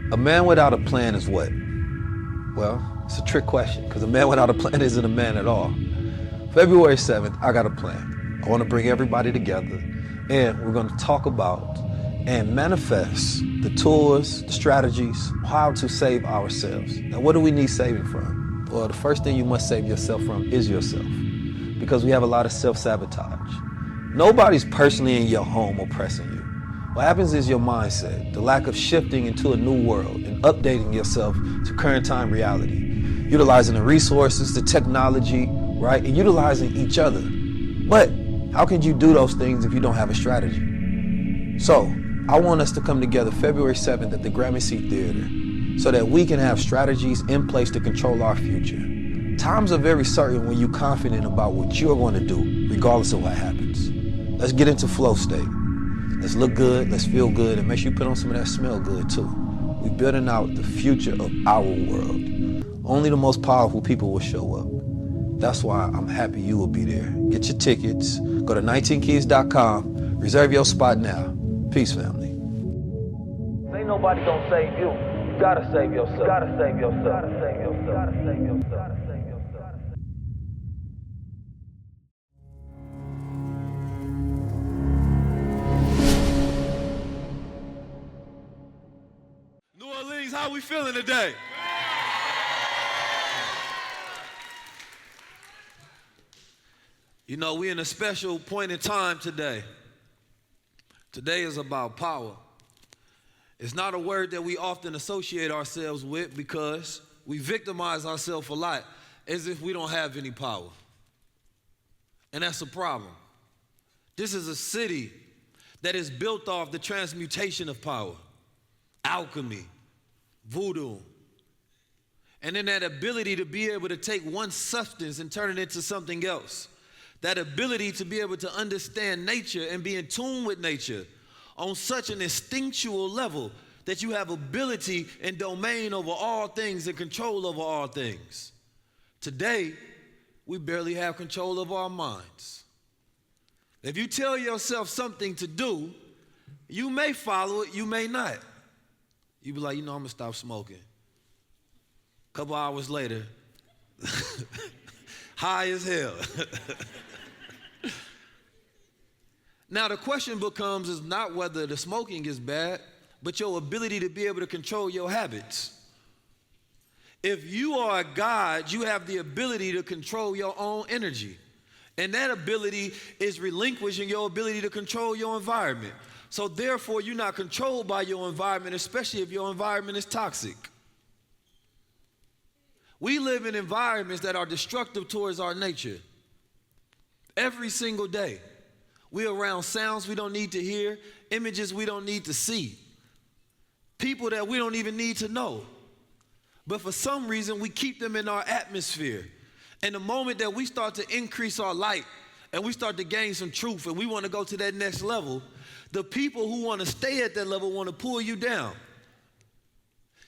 A man without a plan is what? Well, it's a trick question, because a man without a plan isn't a man at all. February 7th, I got a plan. I want to bring everybody together, and we're going to talk about and manifest the tools, the strategies, how to save ourselves. Now, what do we need saving from? Well, the first thing you must save yourself from is yourself, because we have a lot of self-sabotage. Nobody's personally in your home oppressing you. What happens is your mindset, the lack of shifting into a new world and updating yourself to current time reality, utilizing the resources, the technology, right, and utilizing each other. But how can you do those things if you don't have a strategy? So I want us to come together February 7th at the Gramercy Theater so that we can have strategies in place to control our future. Times are very certain when you're confident about what you're going to do, regardless of what happens. Let's get into flow state. Let's look good, let's feel good, and make sure you put on some of that smell good too. We're building out the future of our world. Only the most powerful people will show up. That's why I'm happy you will be there. Get your tickets, go to 19keys.com, reserve your spot now. Peace, family. Ain't nobody gonna save you. You gotta save yourself. You gotta save yourself. You gotta save yourself. You gotta save yourself. You gotta save yourself. New Orleans, how we feeling today? You know, we're in a special point in time today. Today is about power. It's not a word that we often associate ourselves with because we victimize ourselves a lot as if we don't have any power. And that's a problem. This is a city that is built off the transmutation of power, alchemy, voodoo, and then that ability to be able to take one substance and turn it into something else. That ability to be able to understand nature and be in tune with nature on such an instinctual level that you have ability and domain over all things and control over all things. Today, we barely have control of our minds. If you tell yourself something to do, you may follow it, you may not. You be like, you know, I'm gonna stop smoking. A couple hours later, high as hell. Now the question becomes is not whether the smoking is bad, but your ability to be able to control your habits. If you are a God, you have the ability to control your own energy. And that ability is relinquishing your ability to control your environment. So therefore, you're not controlled by your environment, especially if your environment is toxic. We live in environments that are destructive towards our nature. Every single day. We're around sounds we don't need to hear, images we don't need to see, people that we don't even need to know. But for some reason, we keep them in our atmosphere. And the moment that we start to increase our light and we start to gain some truth and we want to go to that next level, the people who want to stay at that level want to pull you down.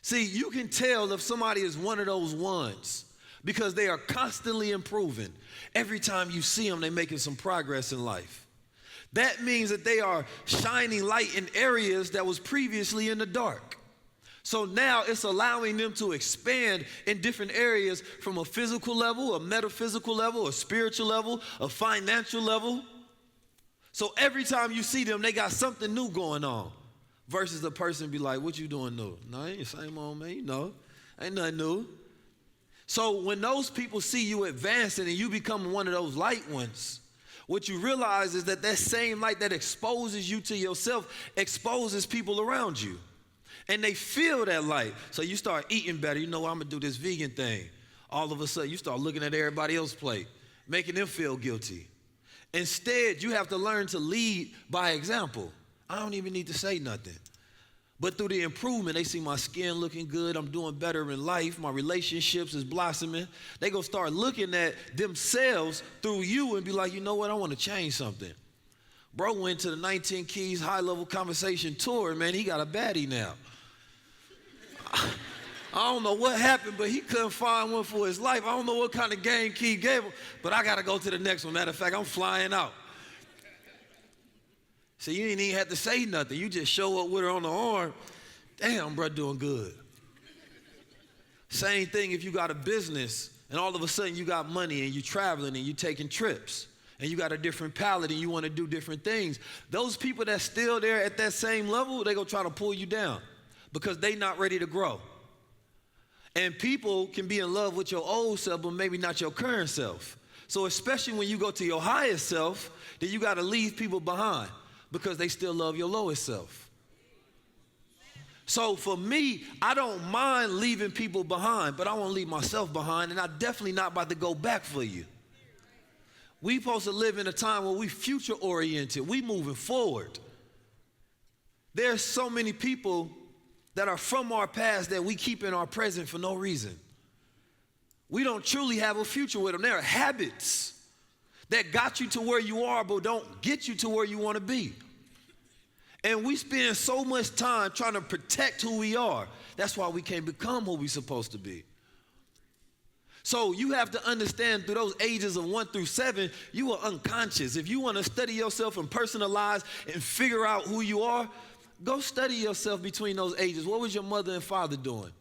See, you can tell if somebody is one of those ones because they are constantly improving. Every time you see them, they're making some progress in life. That means that they are shining light in areas that was previously in the dark. So now it's allowing them to expand in different areas from a physical level, a metaphysical level, a spiritual level, a financial level. So every time you see them, they got something new going on. Versus the person be like, what you doing new? No, ain't the same old man, you know. Ain't nothing new. So when those people see you advancing and you become one of those light ones, what you realize is that that same light that exposes you to yourself exposes people around you. And they feel that light. So you start eating better. You know, I'm going to do this vegan thing. All of a sudden, you start looking at everybody else's plate, making them feel guilty. Instead, you have to learn to lead by example. I don't even need to say nothing. But through the improvement, they see my skin looking good. I'm doing better in life. My relationships is blossoming. They going to start looking at themselves through you and be like, you know what? I want to change something. Bro went to the 19 Keys high-level conversation tour. Man, he got a baddie now. I don't know what happened, but he couldn't find one for his life. I don't know what kind of game Key gave him, but I got to go to the next one. Matter of fact, I'm flying out. So you didn't even have to say nothing. You just show up with her on the arm. Damn, bro, doing good. Same thing if you got a business and all of a sudden you got money and you traveling and you taking trips and you got a different palate and you want to do different things. Those people that's still there at that same level, they gonna try to pull you down because they not ready to grow. And people can be in love with your old self, but maybe not your current self. So especially when you go to your highest self, then you gotta leave people behind because they still love your lowest self. So for me, I don't mind leaving people behind, but I won't leave myself behind, and I'm definitely not about to go back for you. We supposed to live in a time where we future oriented, we moving forward. There's so many people that are from our past that we keep in our present for no reason. We don't truly have a future with them. There are habits that got you to where you are, but don't get you to where you want to be. And we spend so much time trying to protect who we are. That's why we can't become who we're supposed to be. So you have to understand through those ages of 1 through 7, you are unconscious. If you want to study yourself and personalize and figure out who you are, go study yourself between those ages. What was your mother and father doing?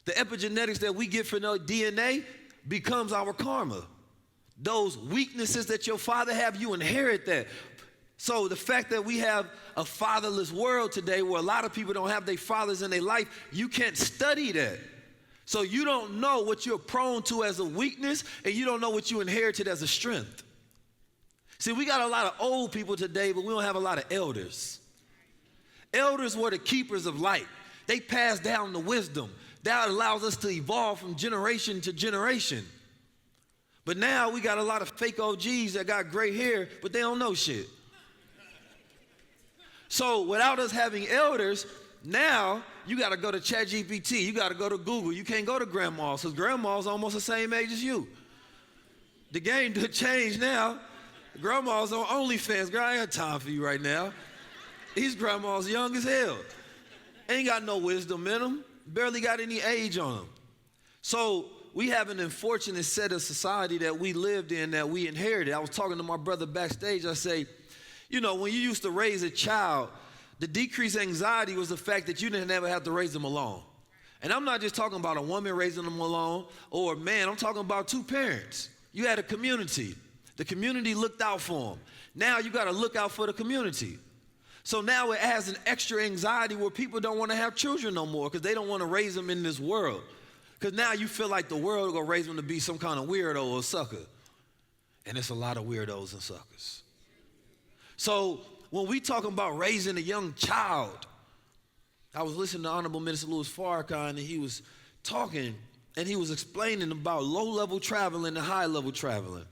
The epigenetics that we get from our DNA becomes our karma. Those weaknesses that your father have, you inherit that. So the fact that we have a fatherless world today where a lot of people don't have their fathers in their life, you can't study that. So you don't know what you're prone to as a weakness, and you don't know what you inherited as a strength. See, we got a lot of old people today, but we don't have a lot of elders. Elders were the keepers of light. They passed down the wisdom. That allows us to evolve from generation to generation. But now we got a lot of fake OGs that got gray hair, but they don't know shit. So without us having elders, now you got to go to ChatGPT. You got to go to Google. You can't go to grandma's because grandma's almost the same age as you. The game did change now. Grandma's on OnlyFans. Girl, I ain't got time for you right now. These grandmas young as hell. Ain't got no wisdom in them. Barely got any age on them. So we have an unfortunate set of society that we lived in that we inherited. I was talking to my brother backstage. I say, you know, when you used to raise a child, the decreased anxiety was the fact that you didn't ever have to raise them alone. And I'm not just talking about a woman raising them alone or a man. I'm talking about two parents. You had a community. The community looked out for them. Now you got to look out for the community. So now it has an extra anxiety where people don't want to have children no more because they don't want to raise them in this world. Because now you feel like the world is going to raise them to be some kind of weirdo or sucker. And it's a lot of weirdos and suckers. So when we talking about raising a young child, I was listening to Honorable Minister Louis Farrakhan, and he was talking, and he was explaining about low-level traveling and high-level traveling.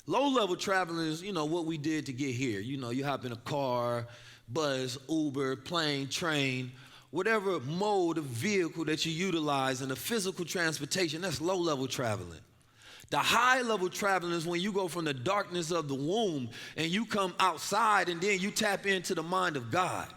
Low-level traveling is, you know, what we did to get here. You know, you hop in a car, bus, Uber, plane, train, whatever mode of vehicle that you utilize in the physical transportation, that's low-level traveling. The high-level traveling is when you go from the darkness of the womb and you come outside and then you tap into the mind of God.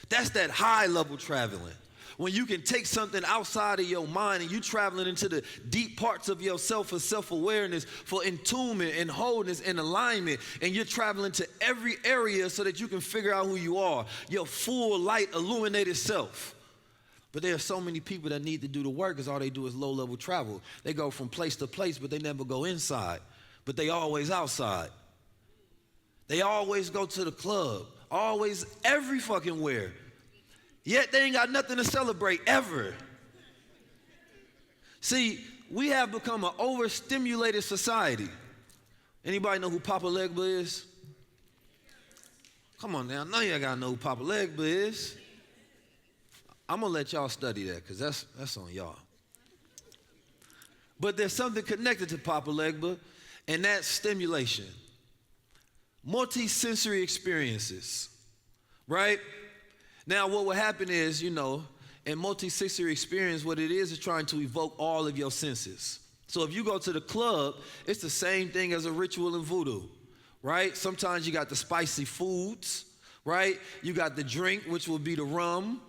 That's that high-level traveling. When you can take something outside of your mind and you traveling into the deep parts of yourself for self-awareness, for entombment and wholeness and alignment, and you're traveling to every area so that you can figure out who you are, your full light illuminated self. But there are so many people that need to do the work because all they do is low-level travel. They go from place to place, but they never go inside. But they always outside. They always go to the club. Always, every fucking where. Yet they ain't got nothing to celebrate, ever. See, we have become an overstimulated society. Anybody know who Papa Legba is? Come on now, I know you gotta know who Papa Legba is. I'm gonna let y'all study that because that's on y'all. But there's something connected to Papa Legba, and that's stimulation. Multi-sensory experiences, right? Now what will happen is, you know, in multi-sensory experience, what it is trying to evoke all of your senses. So if you go to the club, it's the same thing as a ritual in voodoo, right? Sometimes you got the spicy foods, right? You got the drink, which will be the rum,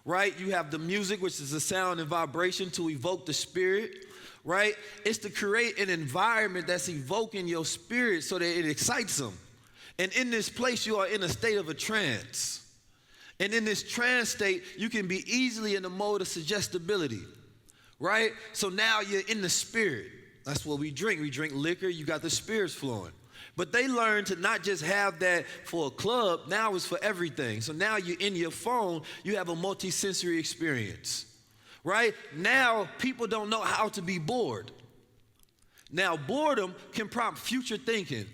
right? You have the music, which is the sound and vibration to evoke the spirit, right? It's to create an environment that's evoking your spirit so that it excites them. And in this place, you are in a state of a trance. And in this trance state, you can be easily in the mode of suggestibility, right? So now you're in the spirit. That's what we drink. We drink liquor, you got the spirits flowing. But they learn to not just have that for a club, now it's for everything. So now you're in your phone, you have a multi-sensory experience, right? Now people don't know how to be bored. Now boredom can prompt future thinking.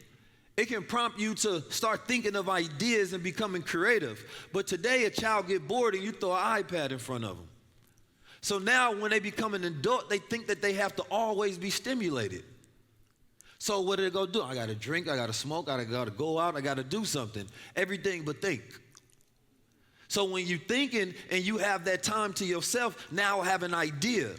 It can prompt you to start thinking of ideas and becoming creative. But today a child get bored and you throw an iPad in front of them. So now when they become an adult, they think that they have to always be stimulated. So what do they go do? I gotta drink, I gotta smoke, I gotta go out, I gotta do something. Everything but think. So when you're thinking and you have that time to yourself, now I have an idea.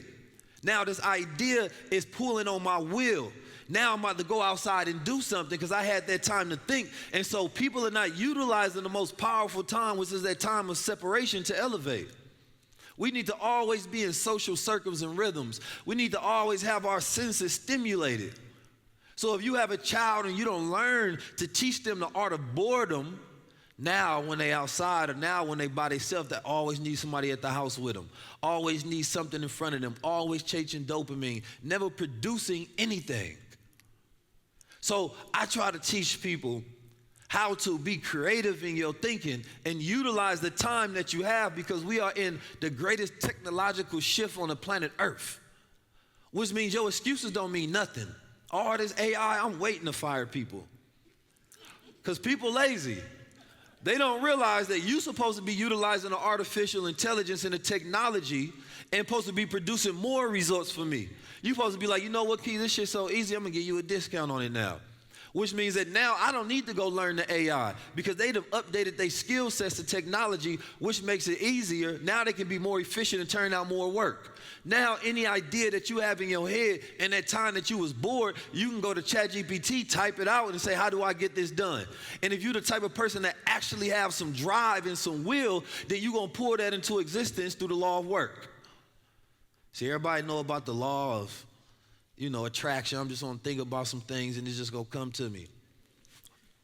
Now this idea is pulling on my will. Now I'm about to go outside and do something because I had that time to think. And so people are not utilizing the most powerful time, which is that time of separation, to elevate. We need to always be in social circles and rhythms. We need to always have our senses stimulated. So if you have a child and you don't learn to teach them the art of boredom, now when they outside or now when they by themselves, they always need somebody at the house with them, always need something in front of them, always chasing dopamine, never producing anything. So I try to teach people how to be creative in your thinking and utilize the time that you have, because we are in the greatest technological shift on the planet Earth, which means your excuses don't mean nothing. All this AI, I'm waiting to fire people. Because people lazy. They don't realize that you're supposed to be utilizing the artificial intelligence and the technology and supposed to be producing more results for me. You're supposed to be like, you know what, Key, this shit's so easy, I'm gonna give you a discount on it now. Which means that now I don't need to go learn the AI because they've updated their skill sets to technology, which makes it easier. Now they can be more efficient and turn out more work. Now any idea that you have in your head and that time that you was bored, you can go to ChatGPT, type it out and say, how do I get this done? And if you're the type of person that actually have some drive and some will, then you're gonna pour that into existence through the law of work. See, everybody know about the law of attraction. I'm just gonna think about some things and it's just gonna come to me.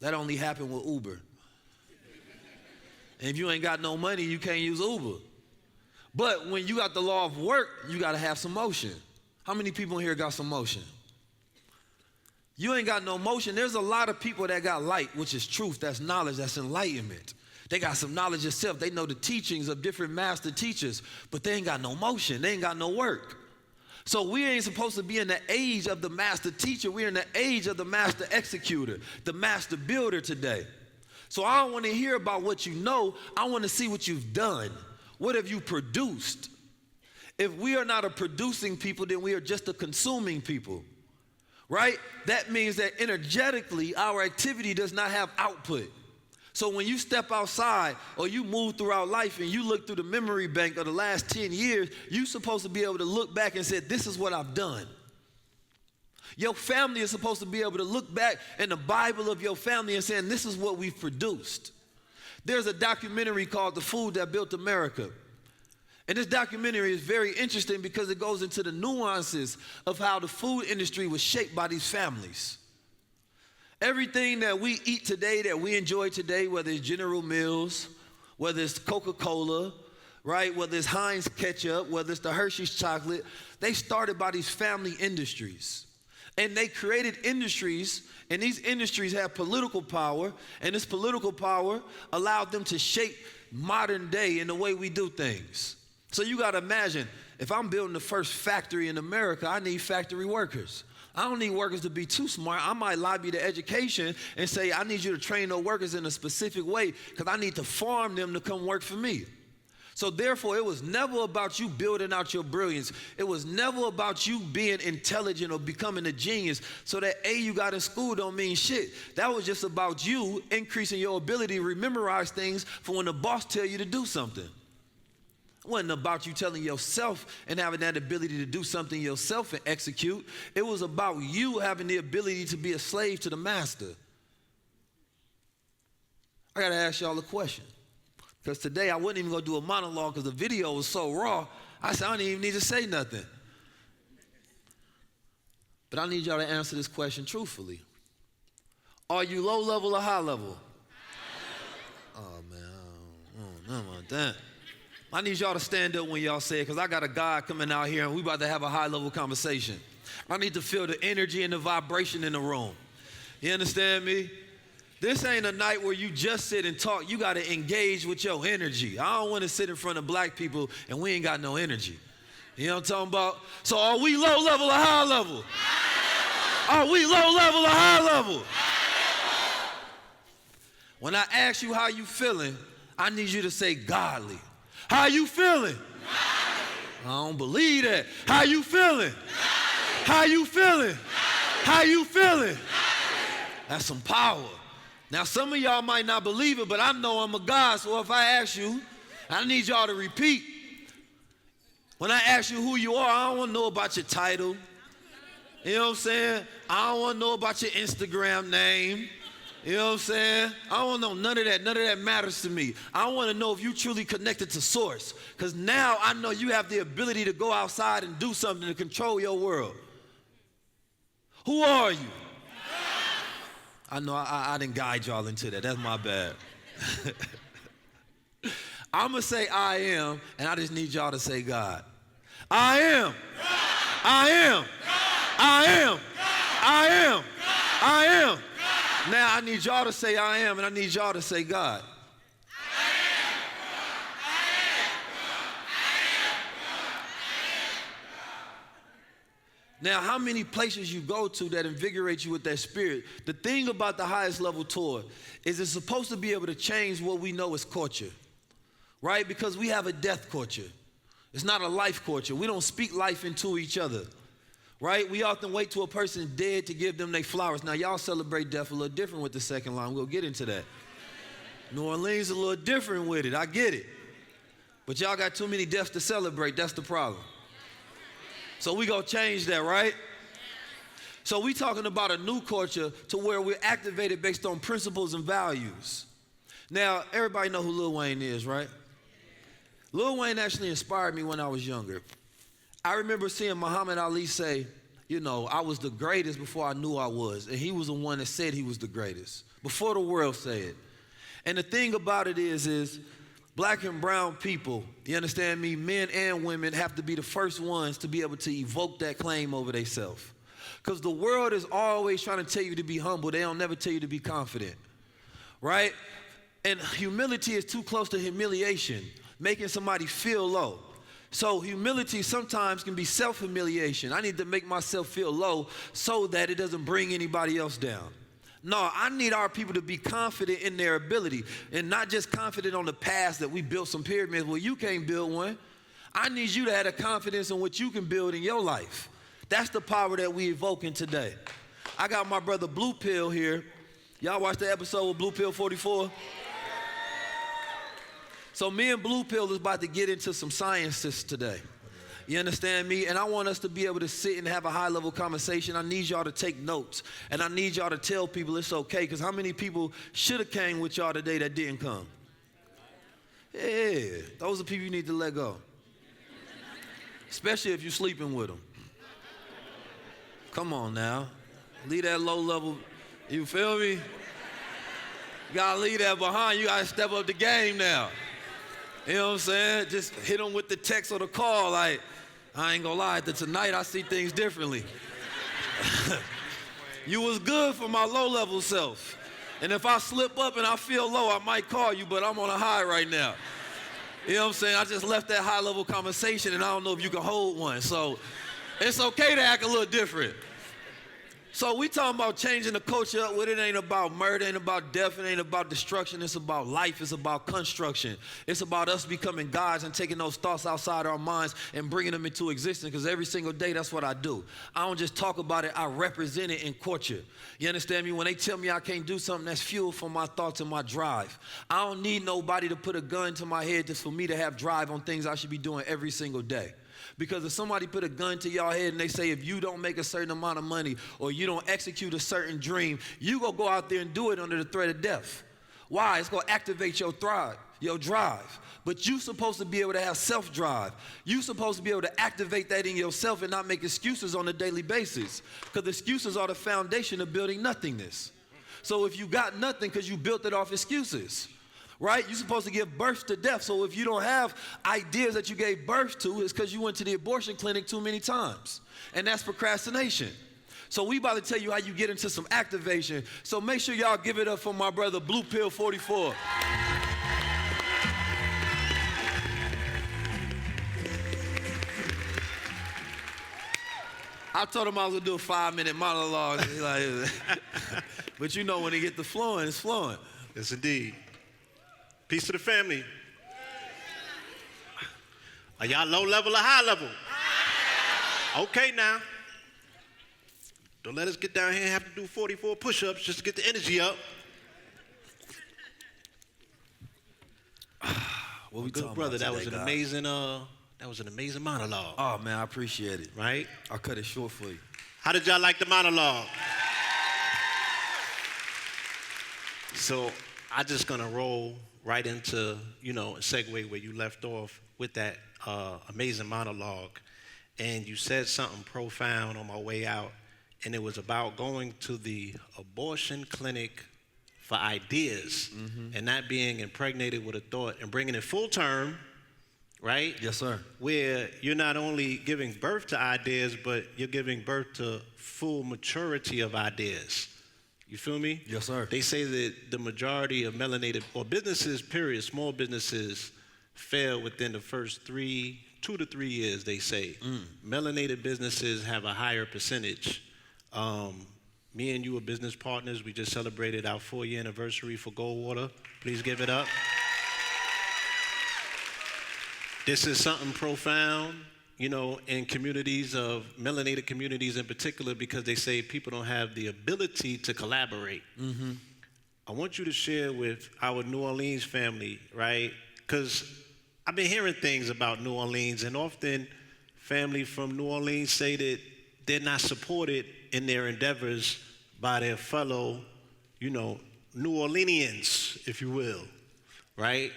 That only happened with Uber. And if you ain't got no money, you can't use Uber. But when you got the law of work, you gotta have some motion. How many people in here got some motion? You ain't got no motion. There's a lot of people that got light, which is truth, that's knowledge, that's enlightenment. They got some knowledge itself. They know the teachings of different master teachers, but they ain't got no motion. They ain't got no work. So we ain't supposed to be in the age of the master teacher. We're in the age of the master executor, the master builder today. So I don't want to hear about what you know. I want to see what you've done. What have you produced? If we are not a producing people, then we are just a consuming people, right? That means that energetically, our activity does not have output. So when you step outside or you move throughout life and you look through the memory bank of the last 10 years, you're supposed to be able to look back and say, this is what I've done. Your family is supposed to be able to look back in the Bible of your family and saying, this is what we've produced. There's a documentary called The Food That Built America. And this documentary is very interesting because it goes into the nuances of how the food industry was shaped by these families. Everything that we eat today, that we enjoy today, whether it's General Mills, whether it's Coca-Cola, right, whether it's Heinz ketchup, whether it's the Hershey's chocolate, they started by these family industries. And they created industries, and these industries have political power, and this political power allowed them to shape modern day in the way we do things. So you gotta imagine, if I'm building the first factory in America, I need factory workers. I don't need workers to be too smart. I might lobby the education and say, I need you to train those workers in a specific way because I need to farm them to come work for me. So therefore, it was never about you building out your brilliance. It was never about you being intelligent or becoming a genius so that A, you got in school don't mean shit. That was just about you increasing your ability to memorize things for when the boss tell you to do something. It wasn't about you telling yourself and having that ability to do something yourself and execute. It was about you having the ability to be a slave to the master. I gotta ask y'all a question. Because today I wasn't even gonna do a monologue because the video was so raw, I said I don't even need to say nothing. But I need y'all to answer this question truthfully. Are you low level or high level? Oh man, I don't Nothing like that. I need y'all to stand up when y'all say it, because I got a guy coming out here and we about to have a high-level conversation. I need to feel the energy and the vibration in the room. You understand me? This ain't a night where you just sit and talk. You got to engage with your energy. I don't want to sit in front of black people and we ain't got no energy. You know what I'm talking about? So are we low level or high level? Are we low level or high level? When I ask you how you feeling, I need you to say godly. How you feeling? I don't believe that. How you feeling? How you feeling? How you feeling? That's some power. Now, some of y'all might not believe it, but I know I'm a God, so if I ask you, I need y'all to repeat. When I ask you who you are, I don't want to know about your title. You know what I'm saying? I don't want to know about your Instagram name. You know what I'm saying? I don't want to know none of that. None of that matters to me. I want to know if you truly connected to source. Because now I know you have the ability to go outside and do something to control your world. Who are you? I know I didn't guide y'all into that. That's my bad. I'm going to say I am, and I just need y'all to say God. I am. I am. I am. I am. I am. Now I need y'all to say I am, and I need y'all to say God. Now, how many places you go to that invigorate you with that spirit? The thing about the highest level tour is it's supposed to be able to change what we know as culture, right? Because we have a death culture. It's not a life culture. We don't speak life into each other, right? We often wait till a person's dead to give them their flowers. Now, y'all celebrate death a little different with the second line. We'll get into that. New Orleans a little different with it. I get it. But y'all got too many deaths to celebrate. That's the problem. So we gonna change that, right? So we talking about a new culture to where we're activated based on principles and values. Now, everybody know who Lil Wayne is, right? Lil Wayne actually inspired me when I was younger. I remember seeing Muhammad Ali say, you know, I was the greatest before I knew I was. And he was the one that said he was the greatest, before the world said it. And the thing about it is black and brown people, you understand me, men and women have to be the first ones to be able to evoke that claim over themselves. Because the world is always trying to tell you to be humble. They don't never tell you to be confident, right? And humility is too close to humiliation, making somebody feel low. So humility sometimes can be self-humiliation. I need to make myself feel low so that it doesn't bring anybody else down. No, I need our people to be confident in their ability and not just confident on the past that we built some pyramids. Well, you can't build one. I need you to have a confidence in what you can build in your life. That's the power that we evoking today. I got my brother Blue Pill here. Y'all watch the episode with Blue Pill 44? So me and Blue Pill is about to get into some sciences today. You understand me? And I want us to be able to sit and have a high-level conversation. I need y'all to take notes. And I need y'all to tell people it's okay. Because how many people should have came with y'all today that didn't come? Yeah, those are people you need to let go. Especially if you're sleeping with them. Come on now. Leave that low level, you feel me? You gotta leave that behind. You gotta step up the game now. You know what I'm saying? Just hit them with the text or the call. Like, I ain't gonna lie, tonight I see things differently. You was good for my low-level self. And if I slip up and I feel low, I might call you, but I'm on a high right now. You know what I'm saying? I just left that high-level conversation, and I don't know if you can hold one. So it's okay to act a little different. So we talking about changing the culture up. Well, it ain't about murder, it ain't about death, it ain't about destruction. It's about life, it's about construction. It's about us becoming gods and taking those thoughts outside our minds and bringing them into existence, because every single day, that's what I do. I don't just talk about it, I represent it in culture. You understand me? When they tell me I can't do something, that's fuel for my thoughts and my drive. I don't need nobody to put a gun to my head just for me to have drive on things I should be doing every single day. Because if somebody put a gun to your head and they say if you don't make a certain amount of money or you don't execute a certain dream, you gonna go out there and do it under the threat of death. Why? It's gonna activate your drive. But you supposed to be able to have self-drive. You supposed to be able to activate that in yourself and not make excuses on a daily basis. Because excuses are the foundation of building nothingness. So if you got nothing because you built it off excuses. right? You're supposed to give birth to death. So if you don't have ideas that you gave birth to, it's because you went to the abortion clinic too many times. And that's procrastination. So we about to tell you how you get into some activation. So make sure y'all give it up for my brother Blue Pill 44. I told him I was gonna do a 5-minute monologue. But you know when it get to flowing, it's flowing. Yes, indeed. Peace to the family. Are y'all low level or high level? Okay now. Don't let us get down here and have to do 44 push-ups just to get the energy up. What we Good talking brother, about that today, was an amazing monologue. Oh man, I appreciate it. Right? I'll cut it short for you. How did y'all like the monologue? So I just gonna roll right into, a segue where you left off with that amazing monologue. And you said something profound on my way out, and it was about going to the abortion clinic for ideas and not being impregnated with a thought and bringing it full term, right? Yes, sir. Where you're not only giving birth to ideas, but you're giving birth to full maturity of ideas. You feel me? Yes, sir. They say that the majority of melanated, or businesses, period, small businesses, fail within the first 2 to 3 years, they say. Melanated businesses have a higher percentage. Me and you are business partners. We just celebrated our 4-year anniversary for Goldwater. Please give it up. This is something profound, in communities of melanated communities in particular, because they say people don't have the ability to collaborate. I want you to share with our New Orleans family, right? Because I've been hearing things about New Orleans, and often family from New Orleans say that they're not supported in their endeavors by their fellow, New Orleanians, if you will, right?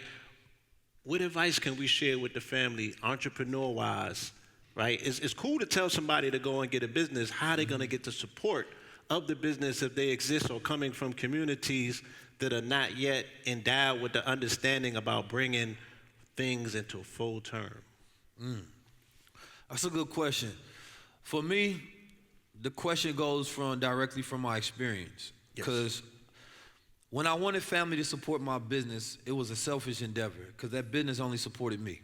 What advice can we share with the family, entrepreneur-wise, right? It's cool to tell somebody to go and get a business. How are they going to get the support of the business if they exist or coming from communities that are not yet endowed with the understanding about bringing things into full term? That's a good question. For me, the question goes directly from my experience. Because when I wanted family to support my business, it was a selfish endeavor because that business only supported me.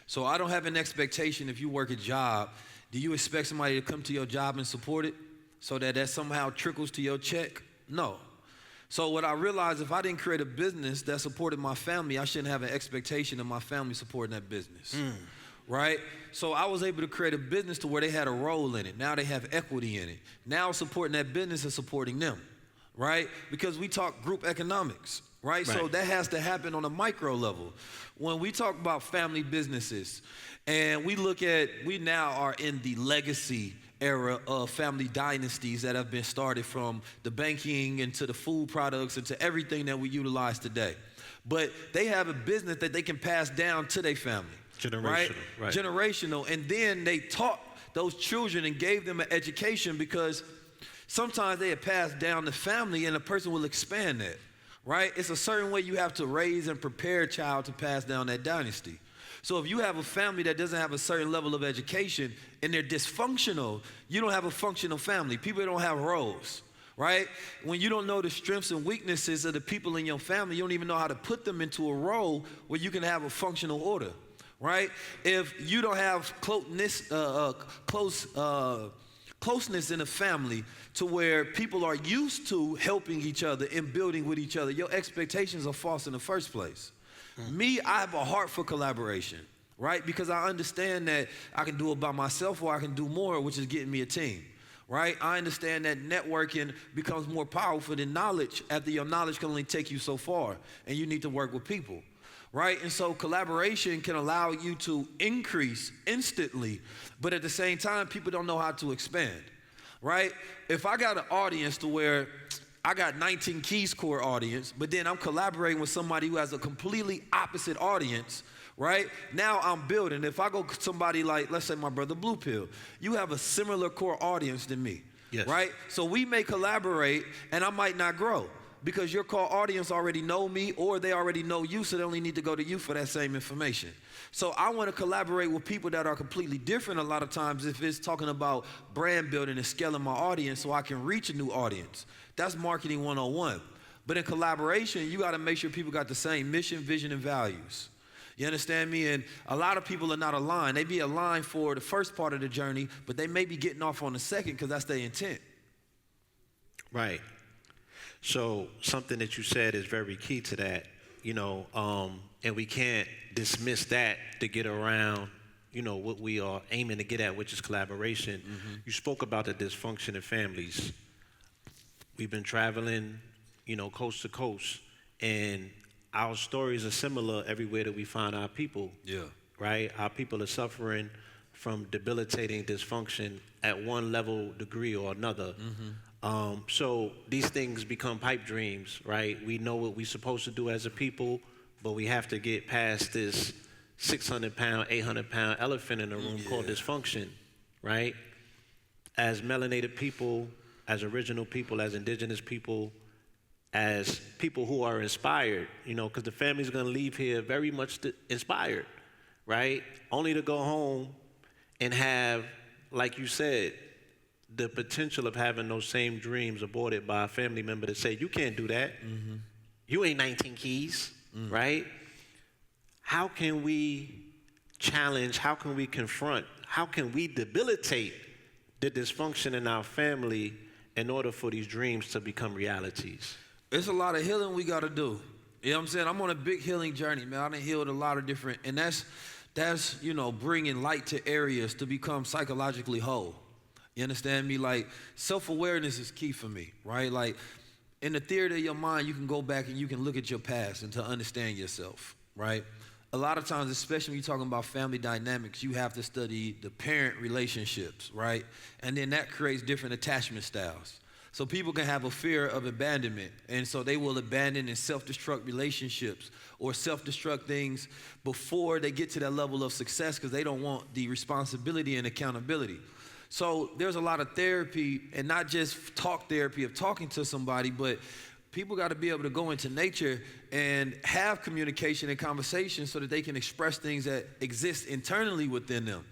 So I don't have an expectation if you work a job, do you expect somebody to come to your job and support it so that somehow trickles to your check? No. So what I realized, if I didn't create a business that supported my family, I shouldn't have an expectation of my family supporting that business. Right? So I was able to create a business to where they had a role in it. Now they have equity in it. Now supporting that business is supporting them, right? Because we talk group economics, right? So that has to happen on a micro level. When we talk about family businesses and we now are in the legacy era of family dynasties that have been started from the banking into the food products into everything that we utilize today. But they have a business that they can pass down to their family. Right? Generational. And then they taught those children and gave them an education because sometimes they had passed down the family and a person will expand that, right? It's a certain way you have to raise and prepare a child to pass down that dynasty. So if you have a family that doesn't have a certain level of education and they're dysfunctional, you don't have a functional family. People don't have roles, right? When you don't know the strengths and weaknesses of the people in your family, you don't even know how to put them into a role where you can have a functional order. Right? If you don't have closeness in a family to where people are used to helping each other and building with each other, your expectations are false in the first place. Me, I have a heart for collaboration, right? Because I understand that I can do it by myself or I can do more, which is getting me a team. Right? I understand that networking becomes more powerful than knowledge after your knowledge can only take you so far and you need to work with people. Right? And so collaboration can allow you to increase instantly, but at the same time, people don't know how to expand, right? If I got an audience to where I got 19 Keys Core audience, but then I'm collaborating with somebody who has a completely opposite audience, right? Now I'm building. If I go to somebody like, let's say my brother Blue Pill, you have a similar core audience than me, right? So we may collaborate and I might not grow. because your core audience already know me, or they already know you, so they only need to go to you for that same information. So I want to collaborate with people that are completely different a lot of times if it's talking about brand building and scaling my audience so I can reach a new audience. That's marketing 101. But in collaboration, you got to make sure people got the same mission, vision, and values. You understand me? And a lot of people are not aligned. They be aligned for the first part of the journey, but they may be getting off on the second because that's their intent. Right. So something that you said is very key to that, and we can't dismiss that to get around, what we are aiming to get at, which is collaboration. Mm-hmm. You spoke about the dysfunction in families. We've been traveling, coast to coast, and our stories are similar everywhere that we find our people. Yeah. Right? Our people are suffering from debilitating dysfunction at one level, degree, or another. Mm-hmm. So these things become pipe dreams, right? We know what we're supposed to do as a people, but we have to get past this 600-pound, 800-pound elephant in the room called dysfunction, right? As melanated people, as original people, as indigenous people, as people who are inspired, because the family's going to leave here very much inspired, right? Only to go home and have, like you said, the potential of having those same dreams aborted by a family member to say, you can't do that. Mm-hmm. You ain't 19 keys, right? How can we challenge, how can we confront, how can we debilitate the dysfunction in our family in order for these dreams to become realities? It's a lot of healing we got to do. You know what I'm saying? I'm on a big healing journey, man. I done healed a lot of different, and that's bringing light to areas to become psychologically whole. You understand me? Like, self-awareness is key for me, right? Like, in the theater of your mind, you can go back and you can look at your past and to understand yourself, right? A lot of times, especially when you're talking about family dynamics, you have to study the parent relationships, right? And then that creates different attachment styles. So people can have a fear of abandonment, and so they will abandon and self-destruct relationships or self-destruct things before they get to that level of success because they don't want the responsibility and accountability. So there's a lot of therapy, and not just talk therapy of talking to somebody, but people got to be able to go into nature and have communication and conversation so that they can express things that exist internally within them.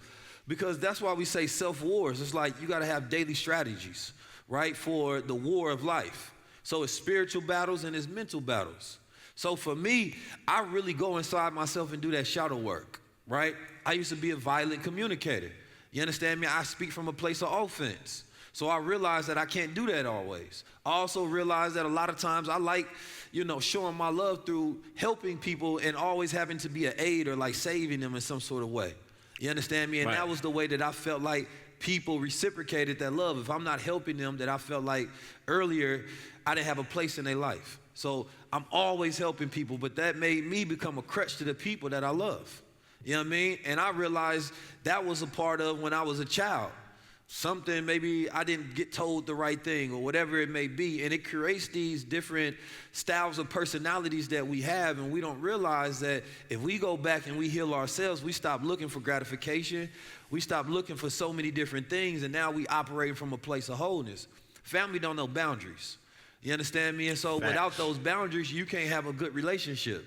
Because that's why we say self-wars. It's like you got to have daily strategies, right, for the war of life. So it's spiritual battles and it's mental battles. So for me, I really go inside myself and do that shadow work, right? I used to be a violent communicator. You understand me? I speak from a place of offense. So I realize that I can't do that always. I also realize that a lot of times I like, showing my love through helping people and always having to be an aid or like saving them in some sort of way. You understand me? And right. That was the way that I felt like people reciprocated that love. If I'm not helping them, that I felt like earlier I didn't have a place in their life. So I'm always helping people, but that made me become a crutch to the people that I love. You know what I mean? And I realized that was a part of when I was a child. Something, maybe I didn't get told the right thing or whatever it may be. And it creates these different styles of personalities that we have, and we don't realize that if we go back and we heal ourselves, we stop looking for gratification. We stop looking for so many different things, and now we operate from a place of wholeness. Family don't know boundaries. You understand me? And so without those boundaries, you can't have a good relationship.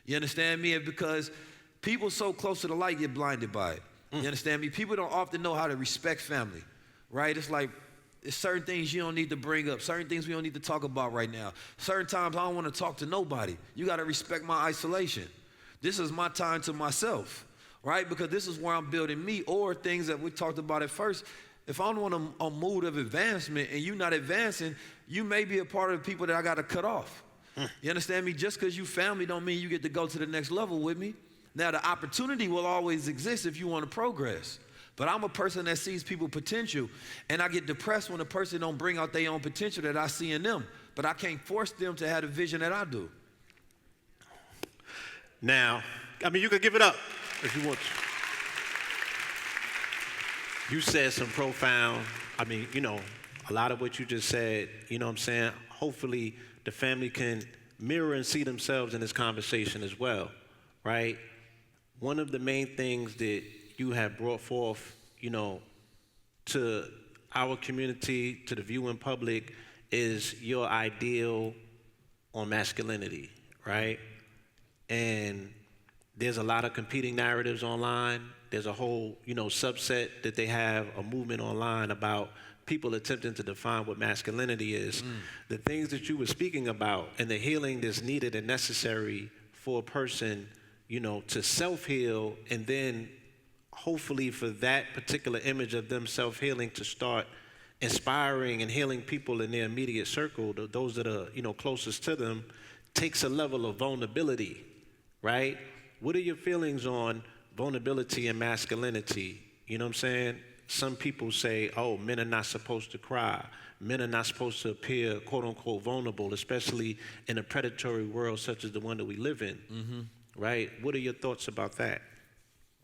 You understand me? And because people so close to the light get blinded by it. You understand me? People don't often know how to respect family, right? It's like there's certain things you don't need to bring up, certain things we don't need to talk about right now. Certain times I don't want to talk to nobody. You got to respect my isolation. This is my time to myself, right? Because this is where I'm building me, or things that we talked about at first. If I'm on a mood of advancement and you're not advancing, you may be a part of the people that I got to cut off. You understand me? Just because you family don't mean you get to go to the next level with me. Now, the opportunity will always exist if you want to progress. But I'm a person that sees people's potential, and I get depressed when a person don't bring out their own potential that I see in them. But I can't force them to have the vision that I do. Now, you could give it up if you want to. You said some profound, a lot of what you just said, hopefully the family can mirror and see themselves in this conversation as well, right? One of the main things that you have brought forth, to our community, to the viewing public, is your ideal on masculinity, right? And there's a lot of competing narratives online. There's a whole, subset that they have, a movement online about people attempting to define what masculinity is. The things that you were speaking about and the healing that's needed and necessary for a person, to self-heal, and then hopefully for that particular image of them self-healing to start inspiring and healing people in their immediate circle, those that are, closest to them, takes a level of vulnerability, right? What are your feelings on vulnerability and masculinity? You know what I'm saying? Some people say, oh, men are not supposed to cry. Men are not supposed to appear, quote unquote, vulnerable, especially in a predatory world such as the one that we live in, right? What are your thoughts about that?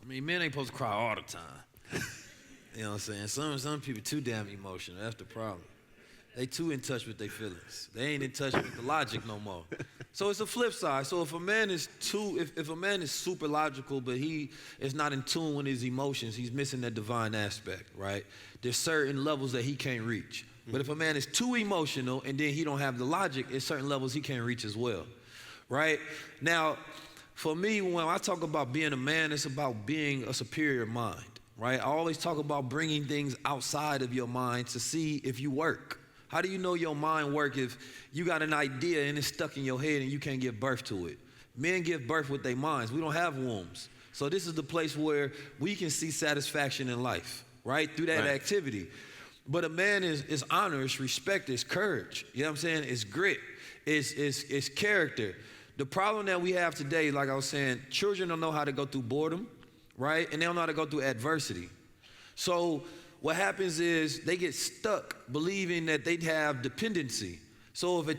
I mean, men ain't supposed to cry all the time. You know what I'm saying? Some people too damn emotional. That's the problem. They too in touch with their feelings. They ain't in touch with the logic no more. So it's a flip side. So if a man is if a man is super logical, but he is not in tune with his emotions, he's missing that divine aspect, right? There's certain levels that he can't reach. But if a man is too emotional and then he don't have the logic, there's certain levels he can't reach as well, right? Now, for me, when I talk about being a man, it's about being a superior mind, right? I always talk about bringing things outside of your mind to see if you work. How do you know your mind work if you got an idea and it's stuck in your head and you can't give birth to it? Men give birth with their minds. We don't have wombs. So this is the place where we can see satisfaction in life, right? Through that activity. But a man is honor, it's respect, it's courage. You know what I'm saying? It's grit, it's character. The problem that we have today, like I was saying, children don't know how to go through boredom, right? And they don't know how to go through adversity. So what happens is they get stuck believing that they have dependency. So if the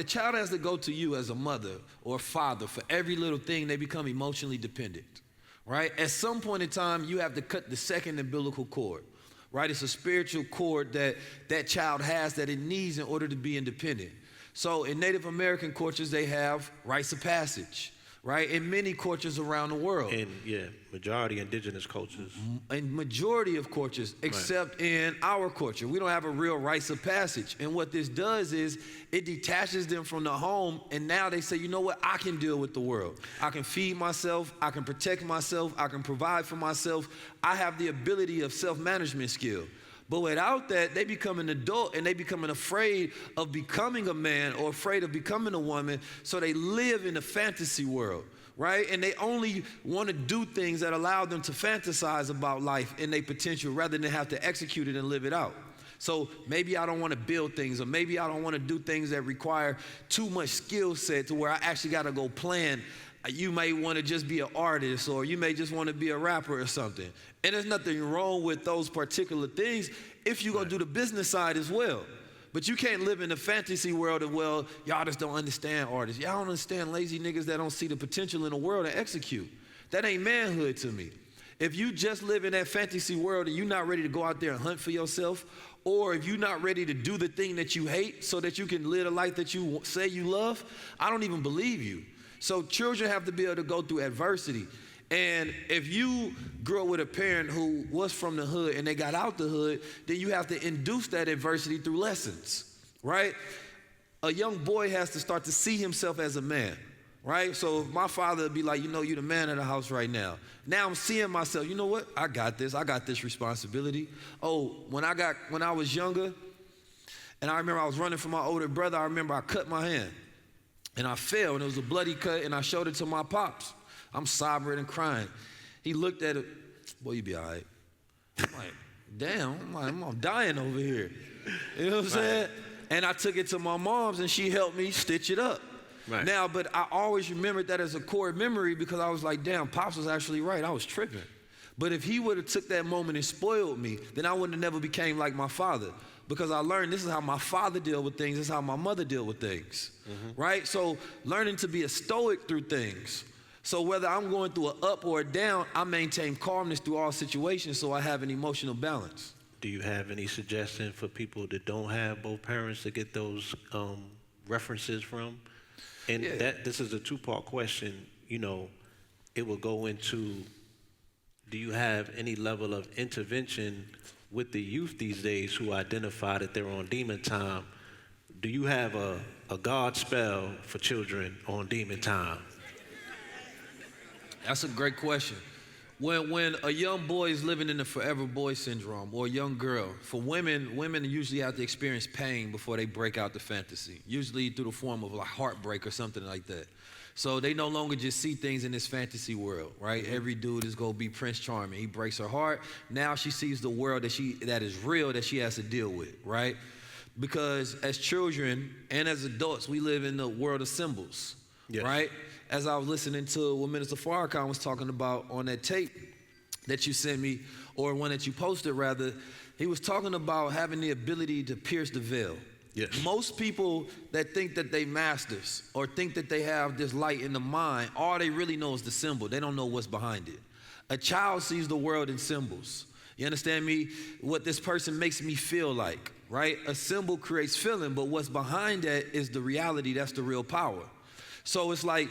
child has to go to you as a mother or father for every little thing, they become emotionally dependent, right? At some point in time, you have to cut the second umbilical cord, right? It's a spiritual cord that child has that it needs in order to be independent. So in Native American cultures, they have rites of passage, right? In many cultures around the world. And majority indigenous cultures. In majority of cultures, except in our culture. We don't have a real rites of passage. And what this does is it detaches them from the home, and now they say, you know what, I can deal with the world. I can feed myself, I can protect myself, I can provide for myself. I have the ability of self-management skill. But without that, they become an adult and they becoming afraid of becoming a man or afraid of becoming a woman, so they live in a fantasy world, right? And they only want to do things that allow them to fantasize about life and their potential rather than have to execute it and live it out. So maybe I don't want to build things, or maybe I don't want to do things that require too much skill set to where I actually got to go plan. You may want to just be an artist, or you may just want to be a rapper or something. And there's nothing wrong with those particular things if you're going to do the business side as well. But you can't live in the fantasy world of, well, y'all just don't understand artists. Y'all don't understand lazy niggas that don't see the potential in the world and execute. That ain't manhood to me. If you just live in that fantasy world and you're not ready to go out there and hunt for yourself, or if you're not ready to do the thing that you hate so that you can live a life that you say you love, I don't even believe you. So children have to be able to go through adversity. And if you grew up with a parent who was from the hood and they got out the hood, then you have to induce that adversity through lessons, right? A young boy has to start to see himself as a man, right? So my father would be like, you're the man of the house right now. Now I'm seeing myself, you know what? I got this responsibility. Oh, when I was younger, and I remember I was running from my older brother, I remember I cut my hand. And I fell, and it was a bloody cut, and I showed it to my pops. I'm sobbing and crying. He looked at it, boy, you be all right. I'm like, damn, I'm dying over here. You know what I'm saying? And I took it to my mom's, and she helped me stitch it up. Right. Now, but I always remembered that as a core memory because I was like, damn, Pops was actually right. I was tripping. But if he would have took that moment and spoiled me, then I wouldn't have never became like my father. Because I learned this is how my father dealt with things, this is how my mother dealt with things, right? So learning to be a stoic through things. So whether I'm going through an up or a down, I maintain calmness through all situations so I have an emotional balance. Do you have any suggestion for people that don't have both parents to get those references from? And this is a two-part question. It will go into, do you have any level of intervention with the youth these days who identify that they're on demon time? Do you have a a God spell for children on demon time? That's a great question. When a young boy is living in the forever boy syndrome, or a young girl, for women usually have to experience pain before they break out the fantasy, usually through the form of like heartbreak or something like that. So they no longer just see things in this fantasy world, right? Every dude is gonna be Prince Charming. He breaks her heart. Now she sees the world that is real that she has to deal with, right? Because as children and as adults, we live in the world of symbols, Yes. right? As I was listening to what Minister Farrakhan was talking about on that tape that you sent me, or one that you posted rather, he was talking about having the ability to pierce the veil. Yes. Most people that think that they masters or think that they have this light in the mind, all they really know is the symbol. They don't know what's behind it. A child sees the world in symbols. You understand me? What this person makes me feel like, right? A symbol creates feeling, but what's behind that is the reality. That's the real power. So it's like,